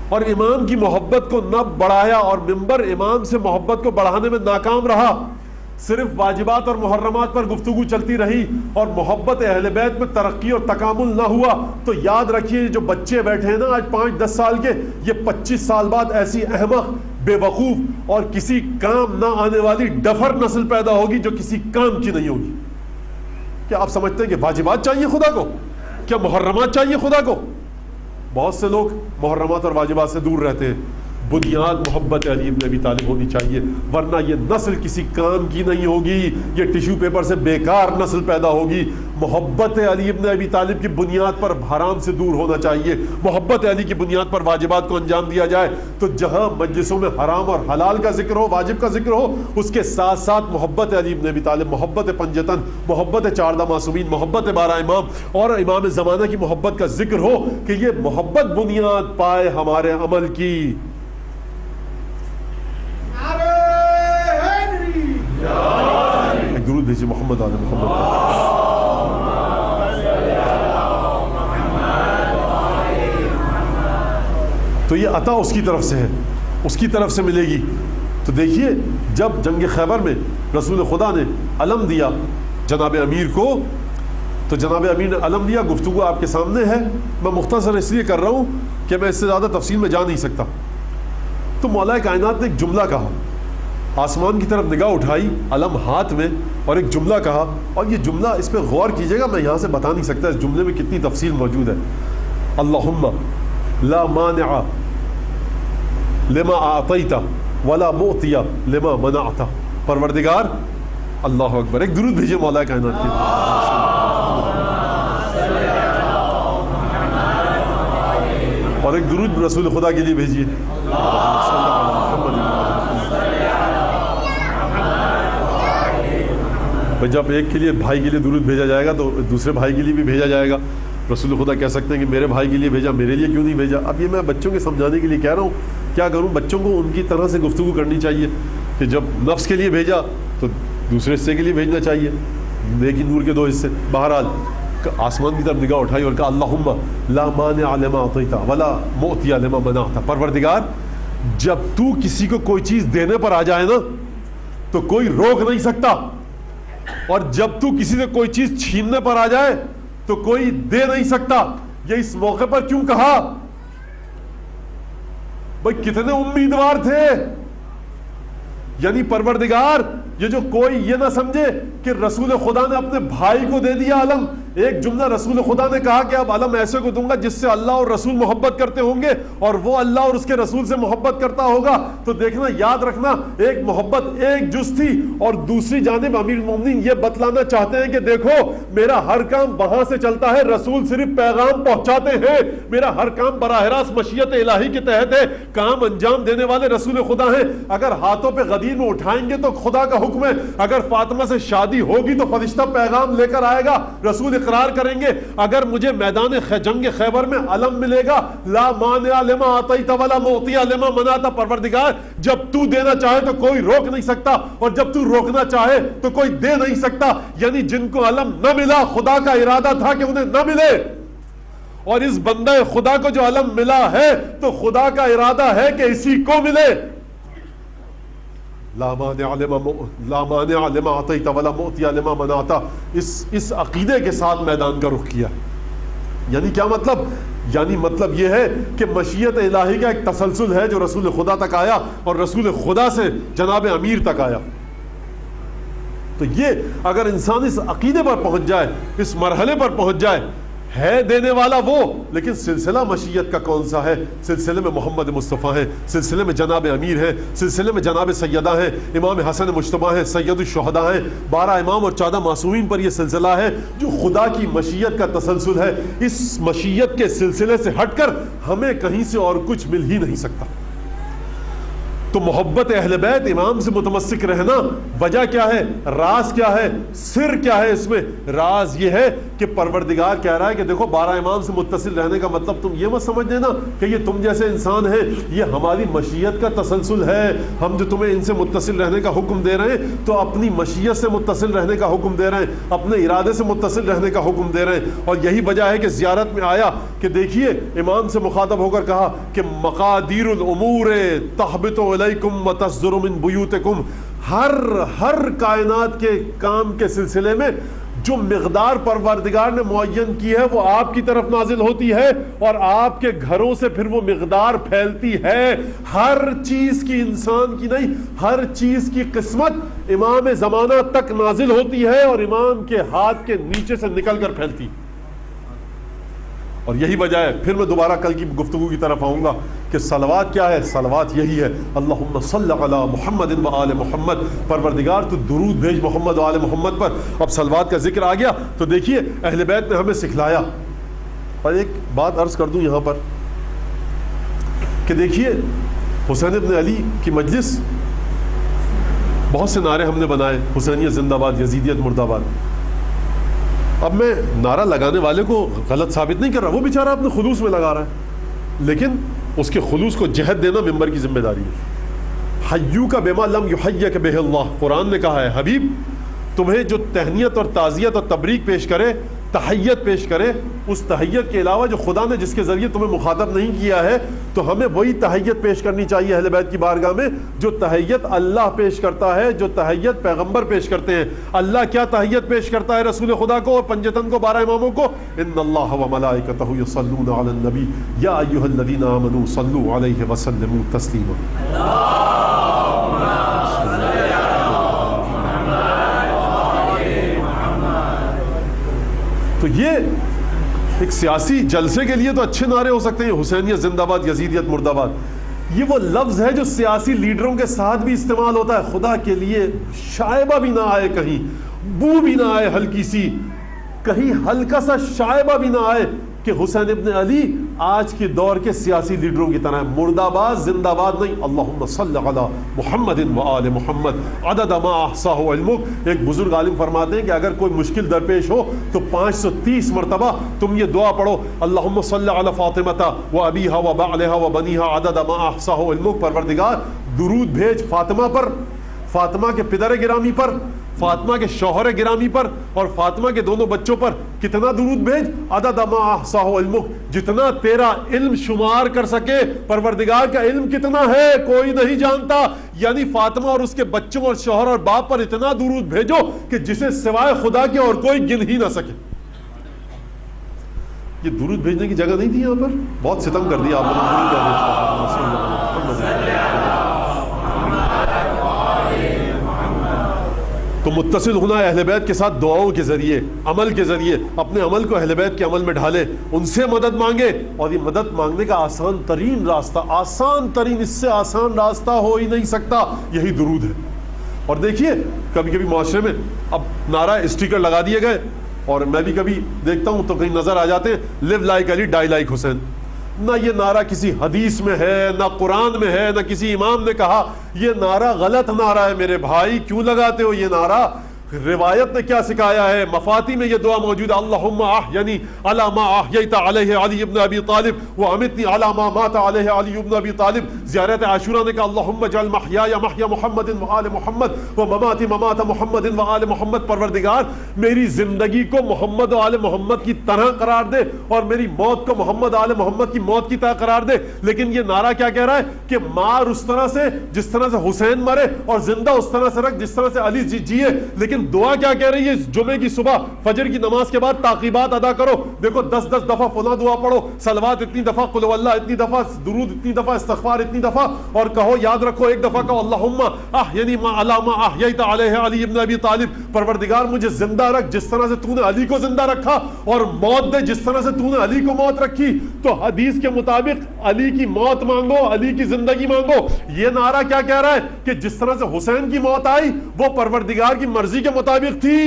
Speaker 1: اور امام کی محبت کو نہ بڑھایا اور ممبر امام سے محبت کو بڑھانے میں ناکام رہا، صرف واجبات اور محرمات پر گفتگو چلتی رہی اور محبت اہل بیت میں ترقی اور تکامل نہ ہوا، تو یاد رکھیے جو بچے بیٹھے ہیں نا آج 5-10 سال کے، یہ 25 سال بعد ایسی احمق، بے وقوف اور کسی کام نہ آنے والی ڈفر نسل پیدا ہوگی جو کسی کام کی نہیں ہوگی. کیا آپ سمجھتے ہیں کہ واجبات چاہیے خدا کو؟ کیا محرمات چاہیے خدا کو؟ بہت سے لوگ محرمات اور واجبات سے دور رہتے ہیں. بنیاد محبت علی ابن ابی طالب ہونی چاہیے، ورنہ یہ نسل کسی کام کی نہیں ہوگی، یہ ٹیشو پیپر سے بیکار نسل پیدا ہوگی. محبت علی ابن ابی طالب کی بنیاد پر حرام سے دور ہونا چاہیے، محبت علی کی بنیاد پر واجبات کو انجام دیا جائے. تو جہاں مجلسوں میں حرام اور حلال کا ذکر ہو، واجب کا ذکر ہو، اس کے ساتھ ساتھ محبت علی ابن ابی طالب، محبت پنجتن، محبت 14 معصومین، محبت 12 امام اور امام زمانہ کی محبت کا ذکر ہو کہ یہ محبت بنیاد پائے ہمارے عمل کی. درود بھیجیے محمد آل محمد. تو یہ عطا اس کی طرف سے ہے، اس کی طرف سے ملے گی. تو دیکھیے جب جنگ خیبر میں رسول خدا نے علم دیا جناب امیر کو، تو جناب امیر نے علم دیا، گفتگو آپ کے سامنے ہے، میں مختصر اس لیے کر رہا ہوں کہ میں اس سے زیادہ تفصیل میں جا نہیں سکتا. تو مولا کائنات نے ایک جملہ کہا، آسمان کی طرف نگاہ اٹھائی، علم ہاتھ میں، اور ایک جملہ کہا. اور یہ جملہ اس پہ غور کیجئے گا، میں یہاں سے بتا نہیں سکتا اس جملے میں کتنی تفصیل موجود ہے. اللہم لا مانع لما اعطیت ولا معطی لما منعت. پروردگار اللہ اکبر. ایک درود بھیجیے مولا کائنات کے. اور ایک درود رسول خدا کے لیے بھیجیے. جب ایک کے لیے بھائی کے لیے درود بھیجا جائے گا تو دوسرے بھائی کے لیے بھی بھیجا جائے گا. رسول خدا کہہ سکتے ہیں کہ میرے بھائی کے لیے بھیجا, میرے لیے کیوں نہیں بھیجا؟ اب یہ میں بچوں کے سمجھانے کے لیے کہہ رہا ہوں. کیا کروں؟ بچوں کو ان کی طرح سے گفتگو کرنی چاہیے کہ جب نفس کے لیے بھیجا تو دوسرے حصے کے لیے بھیجنا چاہیے. نیکی نور کے 2 حصے. بہرحال آسمان کی طرف نگاہ اٹھائی اور کہا اللہم لا مانع لما اعطیت ولا معطی لما منعت. پروردگار جب تو کسی کو کوئی چیز دینے پر آ جائے نا تو کوئی روک نہیں سکتا, اور جب تو کسی سے کوئی چیز چھیننے پر آ جائے تو کوئی دے نہیں سکتا. یہ اس موقع پر کیوں کہا؟ بھائی کتنے امیدوار تھے. یعنی پروردگار یہ جو کوئی یہ نہ سمجھے کہ رسول خدا نے اپنے بھائی کو دے دیا علم. ایک جملہ رسول خدا نے کہا کہ اب علم ایسے کو دوں گا جس سے اللہ اور رسول محبت کرتے ہوں گے اور وہ اللہ اور اس کے رسول سے محبت کرتا ہوگا. تو دیکھنا, یاد رکھنا, ایک محبت ایک جز تھی, اور دوسری جانب امیر المومنین یہ بتلانا چاہتے ہیں کہ دیکھو میرا ہر کام وہاں سے چلتا ہے, رسول صرف پیغام پہنچاتے ہیں. میرا ہر کام براہ راست مشیت الہی کے تحت ہے, کام انجام دینے والے رسول خدا ہیں. اگر ہاتھوں پہ غدیر میں اٹھائیں گے تو خدا کا حکم ہے, اگر فاطمہ سے شادی ہوگی تو فرشتہ پیغام لے کر آئے گا, رسول اقرار کریں گے. اگر مجھے میدان جنگ خیبر میں علم ملے گا لا مانع لما اعطیت ولا معطی لما منعت. پروردگار جب تو دینا چاہے تو کوئی روک نہیں سکتا, اور جب تو روکنا چاہے تو کوئی دے نہیں سکتا. یعنی جن کو علم نہ ملا خدا کا ارادہ تھا کہ انہیں نہ ملے, اور اس بندہ خدا کو جو علم ملا ہے تو خدا کا ارادہ ہے کہ اسی کو ملے. لا مانع لما اعطیت ولا معطی لما منعت. اس عقیدے کے ساتھ میدان کا رخ کیا. یعنی کیا مطلب؟ یعنی مطلب یہ ہے کہ مشیت الہی کا ایک تسلسل ہے جو رسول خدا تک آیا اور رسول خدا سے جناب امیر تک آیا. تو یہ اگر انسان اس عقیدے پر پہنچ جائے, اس مرحلے پر پہنچ جائے, ہے دینے والا وہ, لیکن سلسلہ مشیت کا کون سا ہے؟ سلسلے میں محمد مصطفیٰ ہیں, سلسلے میں جناب امیر ہیں, سلسلے میں جناب سیدہ ہیں, امام حسن مجتبیٰ ہیں, سید الشہداء ہیں. 12 امام اور 14 معصومین پر یہ سلسلہ ہے جو خدا کی مشیت کا تسلسل ہے. اس مشیت کے سلسلے سے ہٹ کر ہمیں کہیں سے اور کچھ مل ہی نہیں سکتا. تو محبت اہل بیت امام سے متمسک رہنا وجہ کیا ہے؟ راز کیا ہے؟ سر کیا ہے اس میں؟ راز یہ ہے کہ پروردگار کہہ رہا ہے کہ دیکھو 12 امام سے متصل رہنے کا مطلب تم یہ مت سمجھ لینا کہ یہ تم جیسے انسان ہیں, یہ ہماری مشیت کا تسلسل ہے. ہم جو تمہیں ان سے متصل رہنے کا حکم دے رہے ہیں تو اپنی مشیت سے متصل رہنے کا حکم دے رہے ہیں, اپنے ارادے سے متصل رہنے کا حکم دے رہے ہیں. اور یہی وجہ ہے کہ زیارت میں آیا کہ دیکھیے امام سے مخاطب ہو کر کہا کہ مقادیر الامور تحبط علیکم وتصدر من بیوتکم. ہر کائنات کے کام کے سلسلے میں جو مقدار پروردگار نے معین کی ہے وہ آپ کی طرف نازل ہوتی ہے, اور آپ کے گھروں سے پھر وہ مقدار پھیلتی ہے. ہر چیز کی, انسان کی نہیں, ہر چیز کی قسمت امام زمانہ تک نازل ہوتی ہے اور امام کے ہاتھ کے نیچے سے نکل کر پھیلتی. اور یہی وجہ ہے, پھر میں دوبارہ کل کی گفتگو کی طرف آؤں گا کہ صلوات کیا ہے. صلوات یہی ہے اللہم صل علی محمد و آل محمد. پروردگار تو درود بھیج محمد و آل محمد پر. اب صلوات کا ذکر آ گیا تو دیکھیے اہل بیت نے ہمیں سکھلایا. اور ایک بات عرض کر دوں یہاں پر کہ دیکھیے حسین ابن علی کی مجلس, بہت سے نعرے ہم نے بنائے, حسینیت زندہ باد, یزیدیت مردہ باد. اب میں نعرہ لگانے والے کو غلط ثابت نہیں کر رہا, وہ بیچارہ اپنے خلوص میں لگا رہا ہے, لیکن اس کے خلوص کو جہت دینا ممبر کی ذمہ داری ہے. حیو کا بما لم یحیک بہ اللہ. قرآن نے کہا ہے حبیب تمہیں جو تہنیت اور تعزیت اور تبریک پیش کرے, تحیت پیش کرے, اس تحیت کے علاوہ جو خدا نے جس کے ذریعے تمہیں مخاطب نہیں کیا ہے تو ہمیں وہی تحیت پیش کرنی چاہیے اہل بیت کی بارگاہ میں جو تحیت اللہ پیش کرتا ہے, جو تحیت پیغمبر پیش کرتے ہیں. اللہ کیا تحیت پیش کرتا ہے رسول خدا کو اور پنجتن کو, 12 اماموں کو؟ ان اللہ و ملائکتہ یصلون علی النبی یا ایھا الذین آمنوا صلوا علیہ وسلموا تسلیما. تو یہ ایک سیاسی جلسے کے لیے تو اچھے نعرے ہو سکتے ہیں, حسینیت زندہ باد, یزیدیت مردہ باد, یہ وہ لفظ ہے جو سیاسی لیڈروں کے ساتھ بھی استعمال ہوتا ہے. خدا کے لیے شائبہ بھی نہ آئے, کہیں بو بھی نہ آئے, ہلکی سی کہیں ہلکا سا شائبہ بھی نہ آئے کہ حسین ابن علی آج کے دور کے سیاسی لیڈروں کی طرح مرد آباد زندہ باد نہیں. اللہم صلی علی محمد و آل محمد عدد ما احصاہ علمک. ایک بزرگ عالم فرماتے ہیں کہ اگر کوئی مشکل درپیش ہو تو 530 مرتبہ تم یہ دعا پڑھو, اللہم صلی علی فاطمہ و ابیہا و بعلہا و بنیہا عدد ما احصاہ علمک. پروردگار درود بھیج فاطمہ پر, فاطمہ کے پدر گرامی پر, فاطمہ کے شوہر گرامی پر اور فاطمہ کے دونوں بچوں پر. کتنا درود بھیج؟ عدد ما احصاہ علمک, جتنا تیرا علم شمار کر سکے. پروردگار کا علم کتنا ہے کوئی نہیں جانتا, یعنی فاطمہ اور اس کے بچوں اور شوہر اور باپ پر اتنا درود بھیجو کہ جسے سوائے خدا کے اور کوئی گن ہی نہ سکے. یہ درود بھیجنے کی جگہ نہیں تھی یہاں پر, بہت ستم کر دیا آپ نے. تو متصل ہونا اہل بیت کے ساتھ دعاؤں کے ذریعے, عمل کے ذریعے, اپنے عمل کو اہل بیت کے عمل میں ڈھالے, ان سے مدد مانگے. اور یہ مدد مانگنے کا آسان ترین راستہ, آسان ترین, اس سے آسان راستہ ہو ہی نہیں سکتا, یہی درود ہے. اور دیکھیے کبھی کبھی معاشرے میں اب نعرہ اسٹیکر لگا دیے گئے, اور میں بھی کبھی دیکھتا ہوں تو کہیں نظر آ جاتے ہیں, لیو لائک علی ڈائی لائک حسین. نہ یہ نعرہ کسی حدیث میں ہے, نہ قرآن میں ہے, نہ کسی امام نے کہا. یہ نعرہ غلط نعرہ ہے میرے بھائی, کیوں لگاتے ہو یہ نعرہ؟ روایت نے کیا سکھایا ہے؟ مفاتی میں یہ دعا موجود ہے, اللہم احینی علی ما احییت علیہ علی ابن ابی طالب وامتنی علی ما مات علیہ علی ابن ابی طالب. زیارت عاشورہ نے کہا اللہم اجعل محیای محیا محمد و آل محمد و مماتی ممات محمد و آل محمد. پروردگار میری زندگی کو محمد و آل محمد کی طرح قرار دے اور میری موت کو محمد و آل محمد کی موت کی طرح قرار دے. لیکن یہ نعرہ کیا کہہ رہا ہے کہ مار اس طرح سے جس طرح سے حسین مرے, اور زندہ اس طرح سے رکھ جس طرح سے علی جیے. لیکن دعا کیا کہہ رہی ہے؟ جمعے کی صبح فجر کی نماز کے بعد تعقیبات ادا کرو. دیکھو 10 دفعہ فلاں دعا پڑھو, صلوات اتنی دفعہ, قل هو اللہ اتنی دفعہ, درود اتنی دفعہ, استغفار اتنی دفعہ, اور کہو, یاد رکھو, ایک دفعہ کہو اللہم احینی علی ما احییت علیہ علی ابن ابی طالب. پروردگار مجھے زندہ رکھ جس طرح سے تو نے علی کو زندہ رکھا, اور موت دے جس طرح سے تو نے علی کو موت رکھی. تو حدیث کے مطابق علی کی موت مانگو, علی کی زندگی مانگو. یہ نعرہ کیا کہہ رہا ہے کہ جس طرح سے حسین کی موت آئی وہ پروردگار کی مرضی کے مطابق تھی,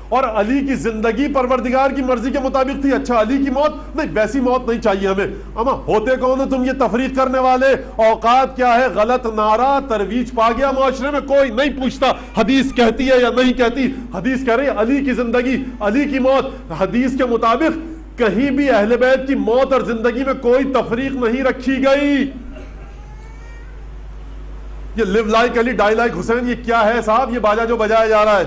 Speaker 1: اور علی کی زندگی پروردگار کی مرضی کے مطابق تھی. اچھا علی کی موت نہیں, ویسی موت نہیں چاہیے ہمیں. اما ہوتے کون ہو تم یہ تفریق کرنے والے؟ اوقات کیا ہے؟ غلط نعرہ ترویج پا گیا معاشرے میں, کوئی نہیں پوچھتا حدیث کہتی ہے یا نہیں کہتی. حدیث کہہ رہی ہے علی کی زندگی, علی کی موت. حدیث کے مطابق کہیں بھی اہل بیت کی موت اور زندگی میں کوئی تفریق نہیں رکھی گئی. یہ لیو لائک علی ڈائی لائک حسین, یہ کیا ہے صاحب؟ یہ باجا جو بجایا جا رہا ہے.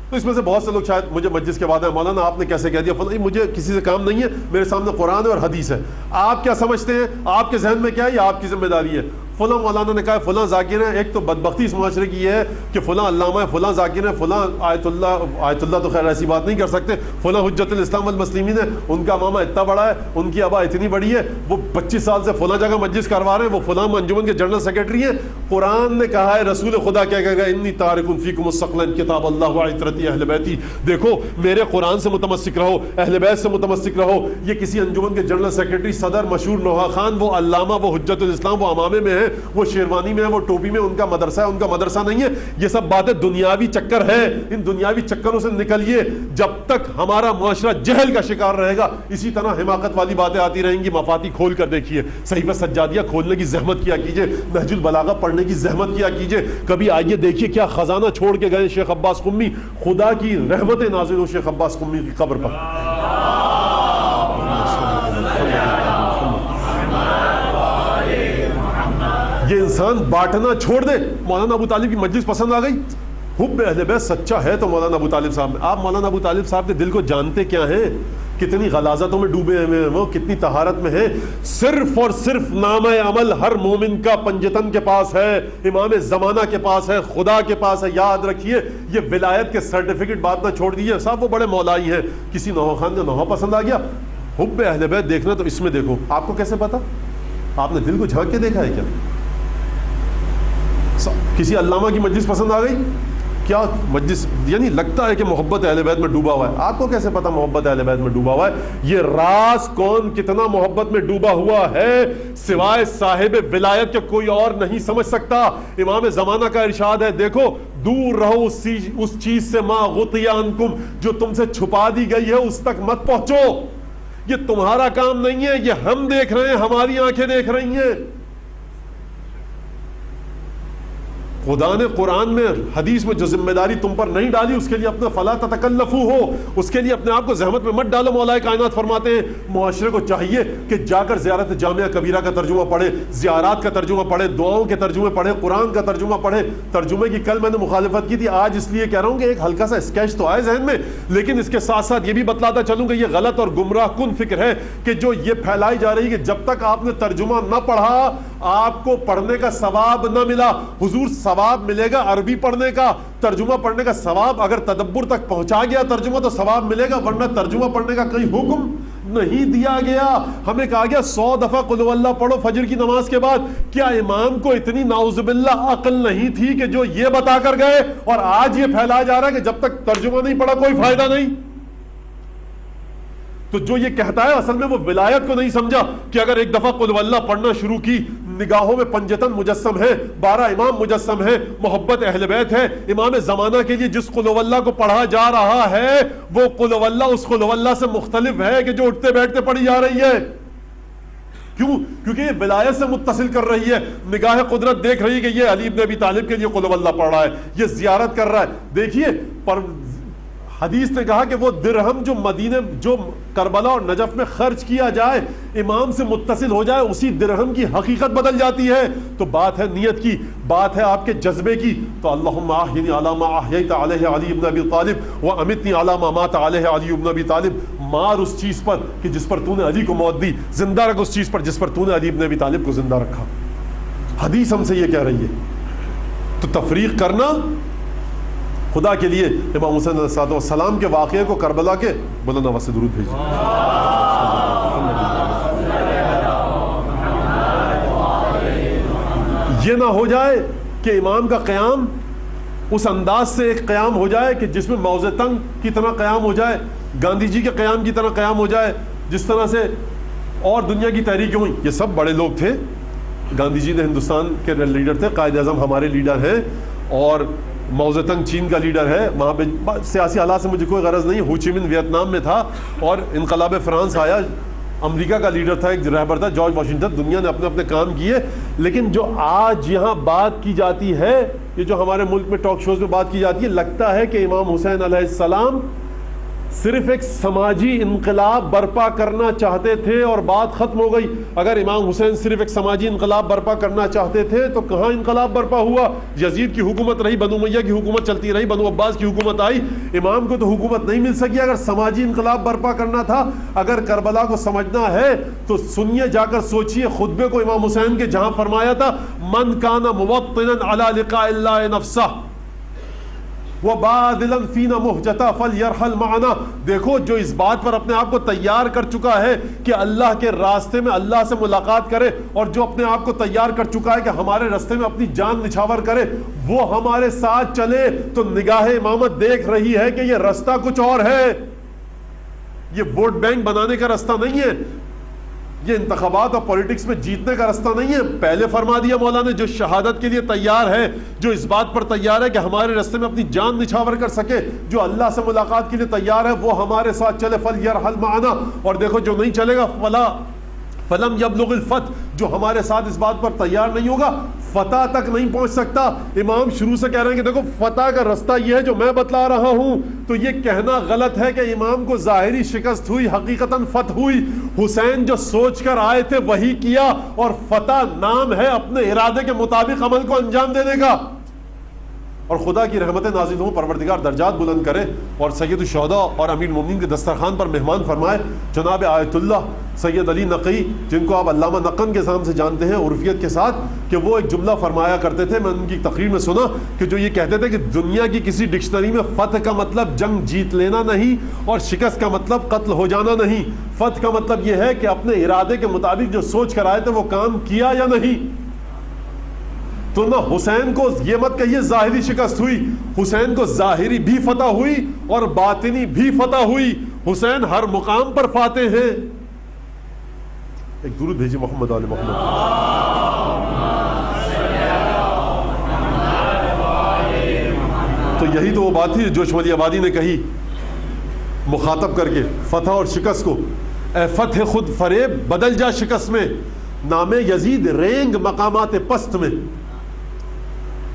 Speaker 1: تو اس میں سے بہت سے لوگ شاید مجھے مجلس کے بعد ہے, مولانا آپ نے کیسے کہہ دیا فلاں, مجھے کسی سے کام نہیں ہے, میرے سامنے قرآن ہے اور حدیث ہے. آپ کیا سمجھتے ہیں؟ آپ کے ذہن میں کیا ہے؟ یہ آپ کی ذمہ داری ہے. فلاں مولانا نے کہا ہے, فلاں ذاکر ہے. ایک تو بدبختی اس معاشرے کی یہ ہے کہ فلاں علامہ ہے, فلاں ذاکر ہے, فلاں آیت اللہ تو خیر ایسی بات نہیں کر سکتے, فلاں حجت الاسلام والمسلمین ہے, ان کا ماما اتنا بڑا ہے, ان کی ابا اتنی بڑی ہے, وہ 25 سال سے فلاں جگہ مجلس کروا رہے ہیں, وہ فلاں انجمن کے جنرل سیکرٹری ہیں. قرآن نے کہا ہے, رسول خدا کیا کہے گا, انی تارک فیکم الثقلین کتاب اللہ و عترتی اہل بیتی. دیکھو میرے قرآن سے متمسک رہو, اہل بیت سے متمسک رہو. یہ کسی انجمن کے جنرل سیکرٹری, صدر, مشہور نوحہ خان, وہ علامہ, وہ حجت الاسلام, وہ امامے میں ہے, وہ شیروانی میں ہے, وہ ٹوپی میں, ان کا مدرسہ ہے, ان کا مدرسہ نہیں ہے. یہ سب باتیں دنیاوی چکر ہے. ان دنیاوی چکروں سے نکلیے. جب تک ہمارا معاشرہ جہل کا شکار رہے گا اسی طرح حماقت والی باتیں آتی رہیں گی. مفاتی کھول کر دیکھیے, صحیفہ سجادیہ کھولنے کی زحمت کیا کیجئے, نہج البلاغہ پڑھنے کی زحمت کیا کیجئے. کبھی آئیے دیکھیے کیا خزانہ چھوڑ کے گئے شیخ عباس قمی. خدا کی رحمت نازل ہو شیخ عباس قمی کی قبر پر. یہ انسان بانٹنا چھوڑ دے. مولانا ابو طالب کی مجلس پسند آ گئی, حب اہل بیت سچا ہے تو مولانا ابو طالب صاحب میں. آپ مولانا ابو طالب صاحب کے دل کو جانتے کیا ہیں؟ کتنی غلاظتوں میں ڈوبے ہوئے ہیں وہ, کتنی طہارت میں ہیں. صرف اور صرف نام عمل ہر مومن کا پنجتن کے پاس ہے, امام زمانہ کے پاس ہے, خدا کے پاس ہے. یاد رکھیے, یہ ولایت کے سرٹیفکیٹ بات نہ چھوڑ دیجیے. صاحب وہ بڑے مولائی ہیں, کسی نوحہ خان کا نوحہ پسند آ گیا. حب اہل بیت دیکھنا تو اس میں دیکھو. آپ کو کیسے پتا؟ آپ نے دل کو جھانک کے دیکھا ہے کیا؟ کسی علامہ کی مجلس پسند آ گئی, کیا مجلس، یعنی لگتا ہے کہ محبت اہل بیت میں ڈوبا ہوا ہے. آپ کو کیسے پتا محبت اہل بیت میں ڈوبا ہوا ہے؟ یہ راز کون کتنا محبت میں ڈوبا ہوا ہے سوائے صاحب ولایت کے کوئی اور نہیں سمجھ سکتا. امام زمانہ کا ارشاد ہے، دیکھو دور رہو اس چیز سے ما غطی عنکم، جو تم سے چھپا دی گئی ہے اس تک مت پہنچو. یہ تمہارا کام نہیں ہے، یہ ہم دیکھ رہے ہیں، ہماری آنکھیں دیکھ رہی ہیں. خدا نے قرآن میں حدیث میں جو ذمہ داری تم پر نہیں ڈالی اس کے لیے اپنا فلا تتکلفو ہو، اس کے لیے اپنے آپ کو زحمت میں مت ڈالو. مولا کائنات فرماتے ہیں معاشرے کو چاہیے کہ جا کر زیارت جامعہ کبیرہ کا ترجمہ پڑھے، زیارات کا ترجمہ پڑھے، دعاؤں کے ترجمے پڑھے، قرآن کا ترجمہ پڑھے. ترجمے کی کل میں نے مخالفت کی تھی، آج اس لیے کہہ رہا ہوں کہ ایک ہلکا سا اسکیچ تو آئے ذہن میں، لیکن اس کے ساتھ ساتھ یہ بھی بتلاتا چلوں کہ یہ غلط اور گمراہ کن فکر ہے کہ جو یہ پھیلائی جا رہی ہے کہ جب تک آپ نے ترجمہ نہ پڑھا آپ کو پڑھنے کا ثواب نہ ملا. حضور ثواب ملے گا عربی پڑھنے کا، ترجمہ پڑھنے کا ثواب اگر تدبر تک پہنچا گیا ترجمہ تو ثواب ملے گا، ورنہ ترجمہ پڑھنے کا کوئی حکم نہیں دیا گیا. ہمیں کہا گیا 100 دفعہ قل ہو اللہ پڑھو فجر کی نماز کے بعد. کیا امام کو اتنی نعوذ باللہ عقل نہیں تھی کہ جو یہ بتا کر گئے؟ اور آج یہ پھیلایا جا رہا ہے کہ جب تک ترجمہ نہیں پڑھا کوئی فائدہ نہیں. تو جو یہ کہتا ہے اصل میں وہ ولایت کو نہیں سمجھا کہ اگر ایک دفعہ قل واللہ پڑھنا شروع کی، نگاہوں میں پنجتن مجسم ہے، 12 امام مجسم ہے، محبت اہل بیت ہے. امام زمانہ کے لیے جس قل واللہ کو پڑھا جا رہا ہے وہ قل واللہ اس قل واللہ سے مختلف ہے کہ جو اٹھتے بیٹھتے پڑھی جا رہی ہے. کیوں؟ کیونکہ یہ ولایت سے متصل کر رہی ہے. نگاہ قدرت دیکھ رہی ہے کہ یہ علی بن ابی طالب کے لیے قل واللہ پڑھ رہا ہے، یہ زیارت کر رہا ہے. دیکھیے پر حدیث نے کہا کہ وہ درہم جو مدینے جو کربلا اور نجف میں خرچ کیا جائے امام سے متصل ہو جائے اسی درہم کی حقیقت بدل جاتی ہے. تو بات ہے نیت کی، بات ہے آپ کے جذبے کی. تو اللہم احینی علی ما احییت علیہ علی بن ابی طالب وامتنی علی ما مات علیہ علی بن ابی طالب. مار اس چیز پر کہ جس پر تو نے علی کو موت دی، زندہ رکھ اس چیز پر جس پر تو نے علی بن ابی طالب کو زندہ رکھا. حدیث ہم سے یہ کہہ رہی ہے. تو تفریق کرنا خدا کے لیے امام حسین علیہ السلام کے واقعے کو کربلا کے بلند آواز سے درود بھیجیے. یہ نہ ہو جائے کہ امام کا قیام اس انداز سے ایک قیام ہو جائے کہ جس میں موضع تنگ کی طرح قیام ہو جائے، گاندھی جی کے قیام کی طرح قیام ہو جائے، جس طرح سے اور دنیا کی تحریکیں ہوئیں. یہ سب بڑے لوگ تھے. گاندھی جی نے ہندوستان کے لیڈر تھے، قائد اعظم ہمارے لیڈر ہیں، اور موضع تنگ چین کا لیڈر ہے. وہاں پہ سیاسی حالات سے مجھے کوئی غرض نہیں. ہو چی من ویتنام میں تھا اور انقلاب فرانس آیا. امریکہ کا لیڈر تھا، ایک رہبر تھا جارج واشنگٹن. دنیا نے اپنے اپنے کام کیے. لیکن جو آج یہاں بات کی جاتی ہے، یہ جو ہمارے ملک میں ٹاک شوز میں بات کی جاتی ہے، لگتا ہے کہ امام حسین علیہ السلام صرف ایک سماجی انقلاب برپا کرنا چاہتے تھے اور بات ختم ہو گئی. اگر امام حسین صرف ایک سماجی انقلاب برپا کرنا چاہتے تھے تو کہاں انقلاب برپا ہوا؟ یزید کی حکومت رہی، بنو امیہ کی حکومت چلتی رہی، بنو عباس کی حکومت آئی. امام کو تو حکومت نہیں مل سکی. اگر سماجی انقلاب برپا کرنا تھا، اگر کربلا کو سمجھنا ہے تو سنیے، جا کر سوچیے خطبے کو امام حسین کے، جہاں فرمایا تھا من کان موطنا علی لقاء اللہ نفسہ وَبَادِلًا فِينَا مُحْجَتَا فَلْيَرْحَلْ مَعَنَا. دیکھو جو اس بات پر اپنے آپ کو تیار کر چکا ہے کہ اللہ کے راستے میں اللہ سے ملاقات کرے، اور جو اپنے آپ کو تیار کر چکا ہے کہ ہمارے راستے میں اپنی جان نچھاور کرے، وہ ہمارے ساتھ چلے. تو نگاہ امامت دیکھ رہی ہے کہ یہ راستہ کچھ اور ہے. یہ ووٹ بینک بنانے کا راستہ نہیں ہے، یہ انتخابات اور پولیٹکس میں جیتنے کا راستہ نہیں ہے. پہلے فرما دیا مولا نے جو شہادت کے لیے تیار ہے، جو اس بات پر تیار ہے کہ ہمارے راستے میں اپنی جان نچھاور کر سکے، جو اللہ سے ملاقات کے لیے تیار ہے، وہ ہمارے ساتھ چلے. فَلْيَرْحَلْ مَعَنَا. اور دیکھو جو نہیں چلے گا فَلَمْ يَبْلُغِ الْفَتْحَ، جو ہمارے ساتھ اس بات پر تیار نہیں ہوگا فتح تک نہیں پہنچ سکتا. امام شروع سے کہہ رہے ہیں کہ دیکھو فتح کا راستہ یہ ہے جو میں بتلا رہا ہوں. تو یہ کہنا غلط ہے کہ امام کو ظاہری شکست ہوئی، حقیقتاً فتح ہوئی. حسین جو سوچ کر آئے تھے وہی کیا، اور فتح نام ہے اپنے ارادے کے مطابق عمل کو انجام دینے کا. اور خدا کی رحمتیں نازل ہوں، پروردگار درجات بلند کرے، اور سید الشہداء اور امیر المومنین کے دسترخوان پر مہمان فرمائے جناب آیت اللہ سید علی نقی، جن کو آپ علامہ نقن کے نام سے جانتے ہیں عرفیت کے ساتھ، کہ وہ ایک جملہ فرمایا کرتے تھے. میں ان کی تقریر میں سنا کہ جو یہ کہتے تھے کہ دنیا کی کسی ڈکشنری میں فتح کا مطلب جنگ جیت لینا نہیں، اور شکست کا مطلب قتل ہو جانا نہیں. فتح کا مطلب یہ ہے کہ اپنے ارادے کے مطابق جو سوچ کر آئے تھے وہ کام کیا یا نہیں. تو نہ حسین کو یہ مت کہیے ظاہری شکست ہوئی، حسین کو ظاہری بھی فتح ہوئی اور باطنی بھی فتح ہوئی، حسین ہر مقام پر فاتح ہیں۔ ایک درود بھیجیے محمد آل محمد۔ تو یہی تو وہ بات تھی جو شمالی آبادی نے کہی مخاطب کر کے فتح اور شکست کو، اے فتح خود فریب بدل جا شکست میں، نام یزید رینگ مقامات پست میں۔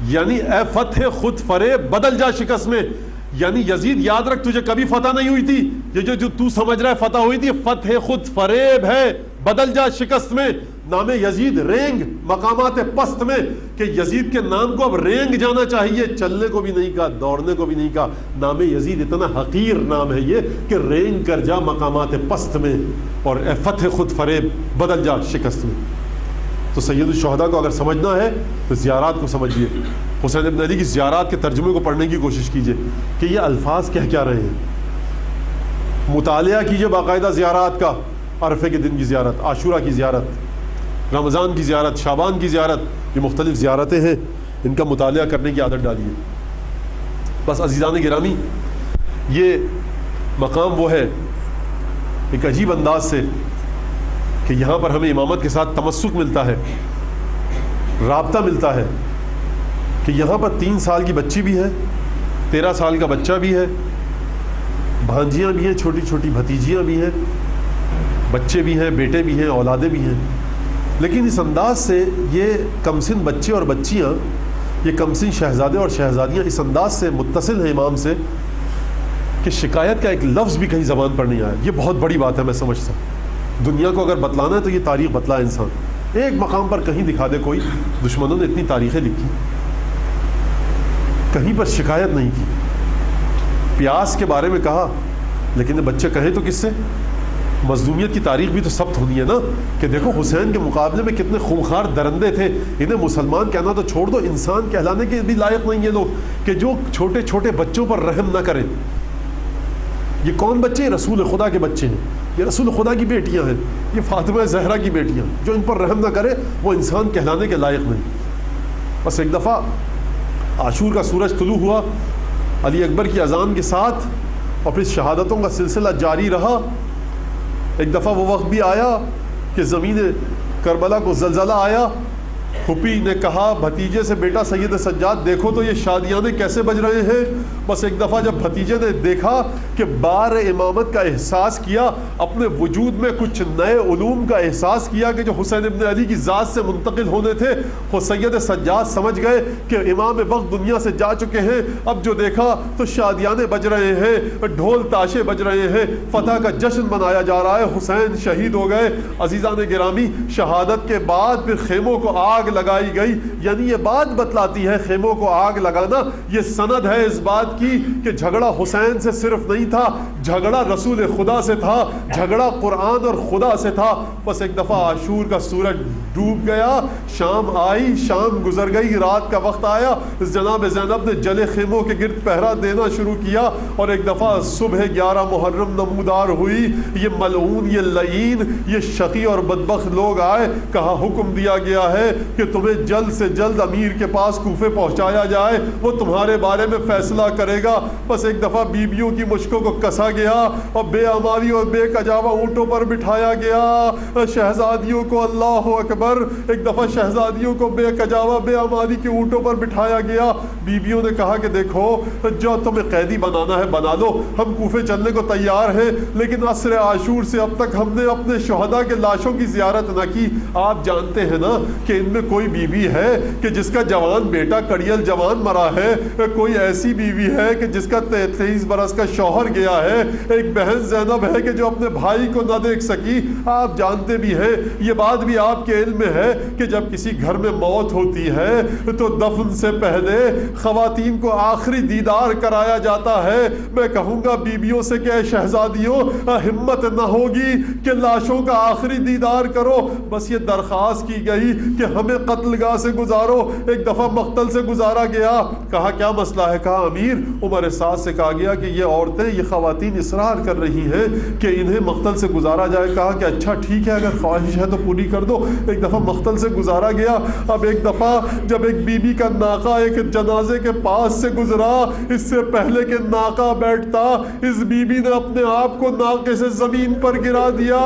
Speaker 1: یعنی اے فتح خود فریب بدل جا شکست میں، یعنی یزید یاد رکھ تجھے کبھی فتح نہیں ہوئی تھی، یہ جو تو سمجھ رہا ہے فتح ہوئی تھی، فتح خود فریب ہے، بدل جا شکست میں، نام یزید رینگ مقامات پست میں، کہ یزید کے نام کو اب رینگ جانا چاہیے، چلنے کو بھی نہیں کہا، دوڑنے کو بھی نہیں کہا، نام یزید اتنا حقیر نام ہے یہ کہ رینگ کر جا مقامات پست میں، اور اے فتح خود فریب بدل جا شکست میں۔ تو سید الشہداء کو اگر سمجھنا ہے تو زیارات کو سمجھیے، حسین ابن علی کی زیارات کے ترجمے کو پڑھنے کی کوشش کیجیے کہ یہ الفاظ کیا رہے ہیں، مطالعہ کیجیے باقاعدہ زیارات کا، عرفے کے دن کی زیارت، عاشورہ کی زیارت، رمضان کی زیارت، شعبان کی زیارت، یہ مختلف زیارتیں ہیں، ان کا مطالعہ کرنے کی عادت ڈالیے۔ بس عزیزان گرامی، یہ مقام وہ ہے ایک عجیب انداز سے کہ یہاں پر ہمیں امامت کے ساتھ تمسک ملتا ہے، رابطہ ملتا ہے، کہ یہاں پر 3 سال کی بچی بھی ہے، 13 سال کا بچہ بھی ہے، بھانجیاں بھی ہیں، چھوٹی چھوٹی بھتیجیاں بھی ہیں، بچے بھی ہیں، بیٹے بھی ہیں، اولادیں بھی ہیں، لیکن اس انداز سے یہ کمسن بچے اور بچیاں، یہ کمسن شہزادے اور شہزادیاں اس انداز سے متصل ہیں امام سے کہ شکایت کا ایک لفظ بھی کہیں زبان پر نہیں آیا۔ یہ بہت بڑی بات ہے، میں سمجھتا ہوں دنیا کو اگر بتلانا ہے تو یہ تاریخ بتلا انسان، ایک مقام پر کہیں دکھا دے کوئی، دشمنوں نے اتنی تاریخیں لکھی، کہیں پر شکایت نہیں کی، پیاس کے بارے میں کہا، لیکن بچے کہیں تو کس سے؟ مظلومیت کی تاریخ بھی تو ثبت ہونی ہے نا، کہ دیکھو حسین کے مقابلے میں کتنے خونخوار درندے تھے، انہیں مسلمان کہنا تو چھوڑ دو، انسان کہلانے کے بھی لائق نہیں یہ لوگ کہ جو چھوٹے چھوٹے بچوں پر رحم نہ کریں۔ یہ کون بچے؟ رسول خدا کے بچے ہیں، یہ رسول خدا کی بیٹیاں ہیں، یہ فاطمہ زہرا کی بیٹیاں، جو ان پر رحم نہ کرے وہ انسان کہلانے کے لائق نہیں۔ بس ایک دفعہ عاشور کا سورج طلوع ہوا، علی اکبر کی اذان کے ساتھ، اور پھر شہادتوں کا سلسلہ جاری رہا۔ ایک دفعہ وہ وقت بھی آیا کہ زمین کربلا کو زلزلہ آیا، پھوپھی نے کہا بھتیجے سے، بیٹا سید سجاد دیکھو تو یہ شادیانے کیسے بج رہے ہیں۔ بس ایک دفعہ جب بھتیجے نے دیکھا کہ بار امامت کا احساس کیا، اپنے وجود میں کچھ نئے علوم کا احساس کیا کہ جو حسین ابن علی کی ذات سے منتقل ہونے تھے، وہ سید سجاد سمجھ گئے کہ امام وقت دنیا سے جا چکے ہیں۔ اب جو دیکھا تو شادیانے بج رہے ہیں، ڈھول تاشے بج رہے ہیں، فتح کا جشن منایا جا رہا ہے، حسین شہید ہو گئے۔ عزیزان گرامی، شہادت کے بعد پھر خیموں کو آگ لگائی گئی، یعنی یہ بات بتلاتی ہے، خیموں کو آگ لگانا یہ سند ہے اس بات کی کہ جھگڑا حسین سے صرف نہیں تھا، جھگڑا رسول خدا سے تھا، جھگڑا قرآن اور خدا سے تھا۔ بس ایک دفعہ عاشور کا سورج ڈوب گیا، شام آئی، شام گزر گئی، رات کا وقت آیا، جناب زینب نے جلے خیموں کے گرد پہرا دینا شروع کیا، اور ایک دفعہ صبح 11 محرم نمودار ہوئی، یہ ملعون، یہ لعین، یہ شقی اور بدبخت لوگ آئے، کہا حکم دیا گیا ہے کہ تمہیں جلد سے جلد امیر کے پاس کوفے پہنچایا جائے، وہ تمہارے بارے میں فیصلہ کرے گا۔ بس ایک دفعہ بیبیوں کی مشکوں کو کسا گیا اور بے اماوی اور بے کجاوہ اونٹوں پر بٹھایا گیا، شہزادیوں کو، اللہ اکبر، ایک دفعہ شہزادیوں کو بے کجاوہ بے اماوی کے اونٹوں پر بٹھایا گیا۔ بیبیوں نے کہا کہ دیکھو جو تمہیں قیدی بنانا ہے بنا لو، ہم کوفے چلنے کو تیار ہیں، لیکن عصر عاشور سے اب تک ہم نے اپنے شہداء کے لاشوں کی زیارت نہ کی۔ آپ جانتے ہیں نا کہ ان میں کوئی بیوی ہے کہ جس کا جوان بیٹا کڑیل جوان مرا ہے، کوئی ایسی بیوی ہے کہ جس کا 33 برس کا شوہر گیا ہے، ایک بہن زینب ہے کہ جو اپنے بھائی کو نہ دیکھ سکی۔ آپ جانتے بھی ہیں، یہ بات بھی آپ کے علم میں ہے کہ جب کسی گھر میں موت ہوتی ہے تو دفن سے پہلے خواتین کو آخری دیدار کرایا جاتا ہے۔ میں کہوں گا بیویوں سے کہ اے شہزادیوں، ہمت نہ ہوگی کہ لاشوں کا آخری دیدار کرو، بس یہ درخواست کی گئی کہ ہم ہمیں قتل گاہ سے گزارو۔ ایک دفعہ مقتل سے گزارا گیا، کہا کیا مسئلہ ہے؟ کہا امیر عمر سعد سے کہا گیا کہ یہ عورتیں، یہ خواتین اصرار کر رہی ہیں کہ انہیں مقتل سے گزارا جائے۔ کہا کہ اچھا ٹھیک ہے، اگر خواہش ہے تو پوری کر دو۔ ایک دفعہ مقتل سے گزارا گیا۔ اب ایک دفعہ جب ایک بی بی کا ناقہ ایک جنازے کے پاس سے گزرا، اس سے پہلے کہ ناقہ بیٹھتا، اس بی بی نے اپنے آپ کو ناقے سے زمین پر گرا دیا۔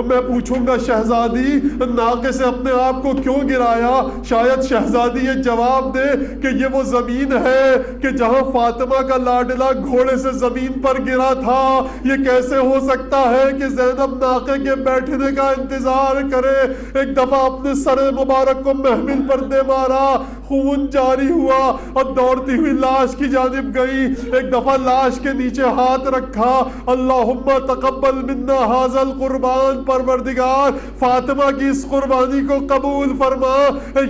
Speaker 1: میں پوچھوں گا شہزادی ناقے سے اپنے آپ کو کیوں گرایا؟ شاید شہزادی یہ جواب دے کہ یہ وہ زمین ہے کہ جہاں فاطمہ کا لاڈلا گھوڑے سے زمین پر گرا تھا۔ یہ کیسے ہو سکتا ہے کہ زینب ناقے کے بیٹھنے کا انتظار کرے؟ ایک دفعہ اپنے سر مبارک کو محمل پر دے مارا، خون جاری ہوا اور دوڑتی ہوئی لاش کی جانب گئی۔ ایک دفعہ لاش کے نیچے ہاتھ رکھا، اللہم تقبل منا ھذا القربان، پروردگار فاطمہ کی اس قربانی کو قبول فرما۔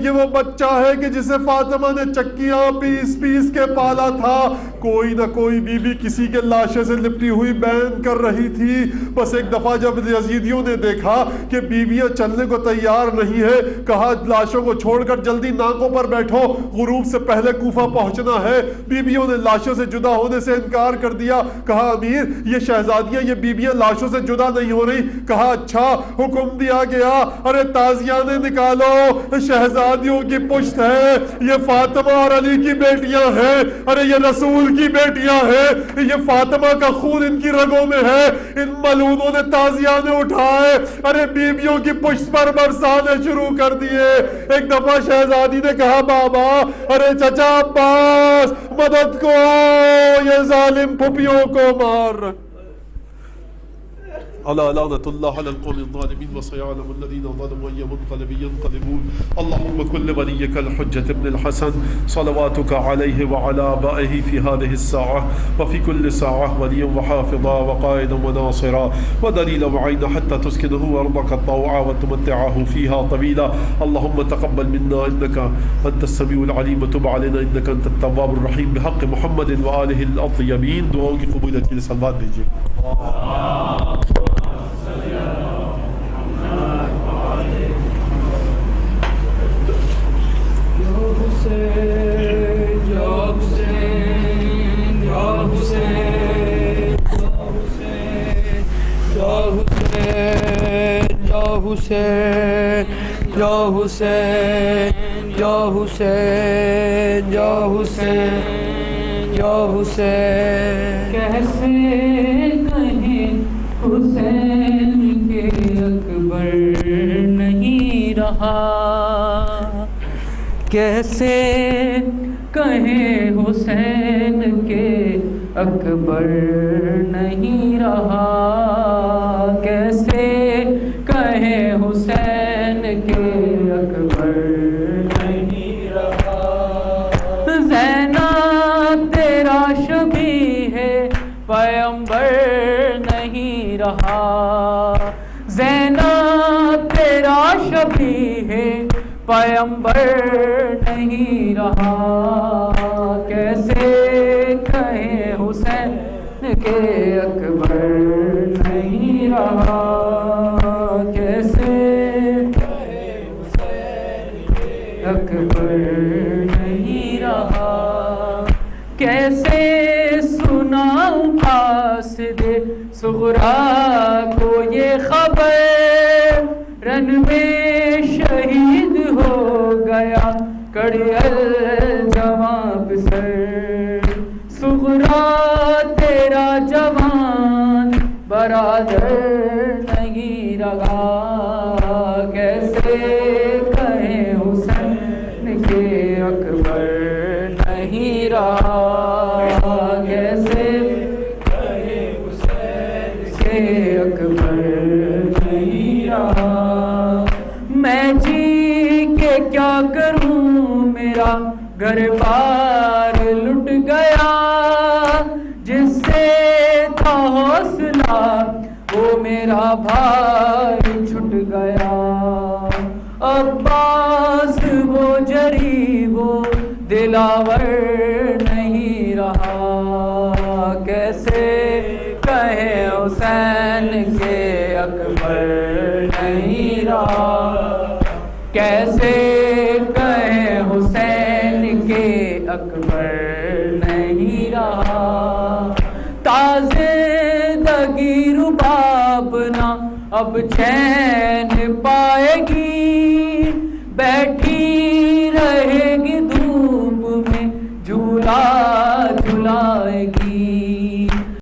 Speaker 1: یہ وہ بچہ ہے کہ جسے فاطمہ نے چکیاں پیس پیس کے پالا تھا۔ کوئی نہ کوئی بی بی کسی کے لاشے سے لپٹی ہوئی بین کر رہی تھی۔ بس ایک دفعہ جب یزیدیوں نے دیکھا کہ بیویاں چلنے کو تیار نہیں ہے، کہا لاشوں کو چھوڑ کر جلدی ناکوں پر بیٹھو، غروب سے پہلے کوفہ پہنچنا ہے۔ بیویوں نے لاشوں سے جدا ہونے سے انکار کر دیا۔ کہا امیر یہ شہزادیاں، یہ بیویاں لاشوں سے جدا نہیں ہو رہی۔ کہا اچھا، حکم دیا گیا، ارے تازیانے نکالو، شہزادیوں کی پشت ہے، یہ فاطمہ اور علی کی بیٹیاں ہیں، ارے یہ رسول کی بیٹیاں ہیں، یہ فاطمہ کا خون ان کی رگوں میں ہے۔ ان ملعونوں نے تازیانے اٹھائے، ارے بیویوں کی پشت پر برسانے شروع کر دیے۔ ایک دفعہ شہزادی نے کہا بابا، ارے چچا عباس مدد کو، یہ ظالم پھپھیوں کو مار۔ الا لعنۃ اللہ علی القوم الظالمین وسيعلم الذين ظلموا اي منقلب ينقلبون اللهم كن لوليك الحجة ابن الحسن صلواتك عليه وعلى آبائه في هذه الساعة وفي كل ساعة وليا وحافظا وقائدا وناصرا ودليلا وعينا حتى تسكنه أرضك طوعا وتمتعه فيها طويلا اللهم تقبل منا إنك أنت السميع العليم وتب علينا إنك أنت التواب الرحيم بحق محمد وآله الأطيبين۔ دعاؤں کی قبولیت کے لیے صلوات دیجیے۔
Speaker 3: کیسے کہیں حسین کے اکبر نہیں رہا، کیسے کہیں حسین کے اکبر نہیں رہا، کیسے کہیں حسین کے اکبر نہیں رہا۔ زینب تیرا شبیہ ہے پیغمبر نہیں رہا، زینب تیرا شبیہ ہے پیغمبر نہیں رہا، کیسے کہیں حسین کے اکبر نہیں رہا، کیسے کہیں حسین کے اکبر نہیں رہا، کیسے سناؤں قاصد صغرا کو یہ خبر، رن میں شہید ہو گیا کڑیل جوان پسر، صغرا تیرا جوان برادر نہیں رہا، کیسے کہیں حسین کے اکبر نہیں رہا، کیسے کہیں حسین کے اکبر نہیں رہا۔ میں جی کے کیا کروں، میرا گھر بار لٹ گیا، جس سے تھا حوصلہ وہ میرا بھائی چھٹ گیا، عباس وہ جری وہ دلاور نہیں رہا، کیسے کہیں حسین کے اکبر نہیں رہا، کیسے اکبر نہیں رہا، تازے دگی رباب نہ اب چین پائے گی، بیٹھی رہے گی دھوپ میں جھولا جھلائے گی۔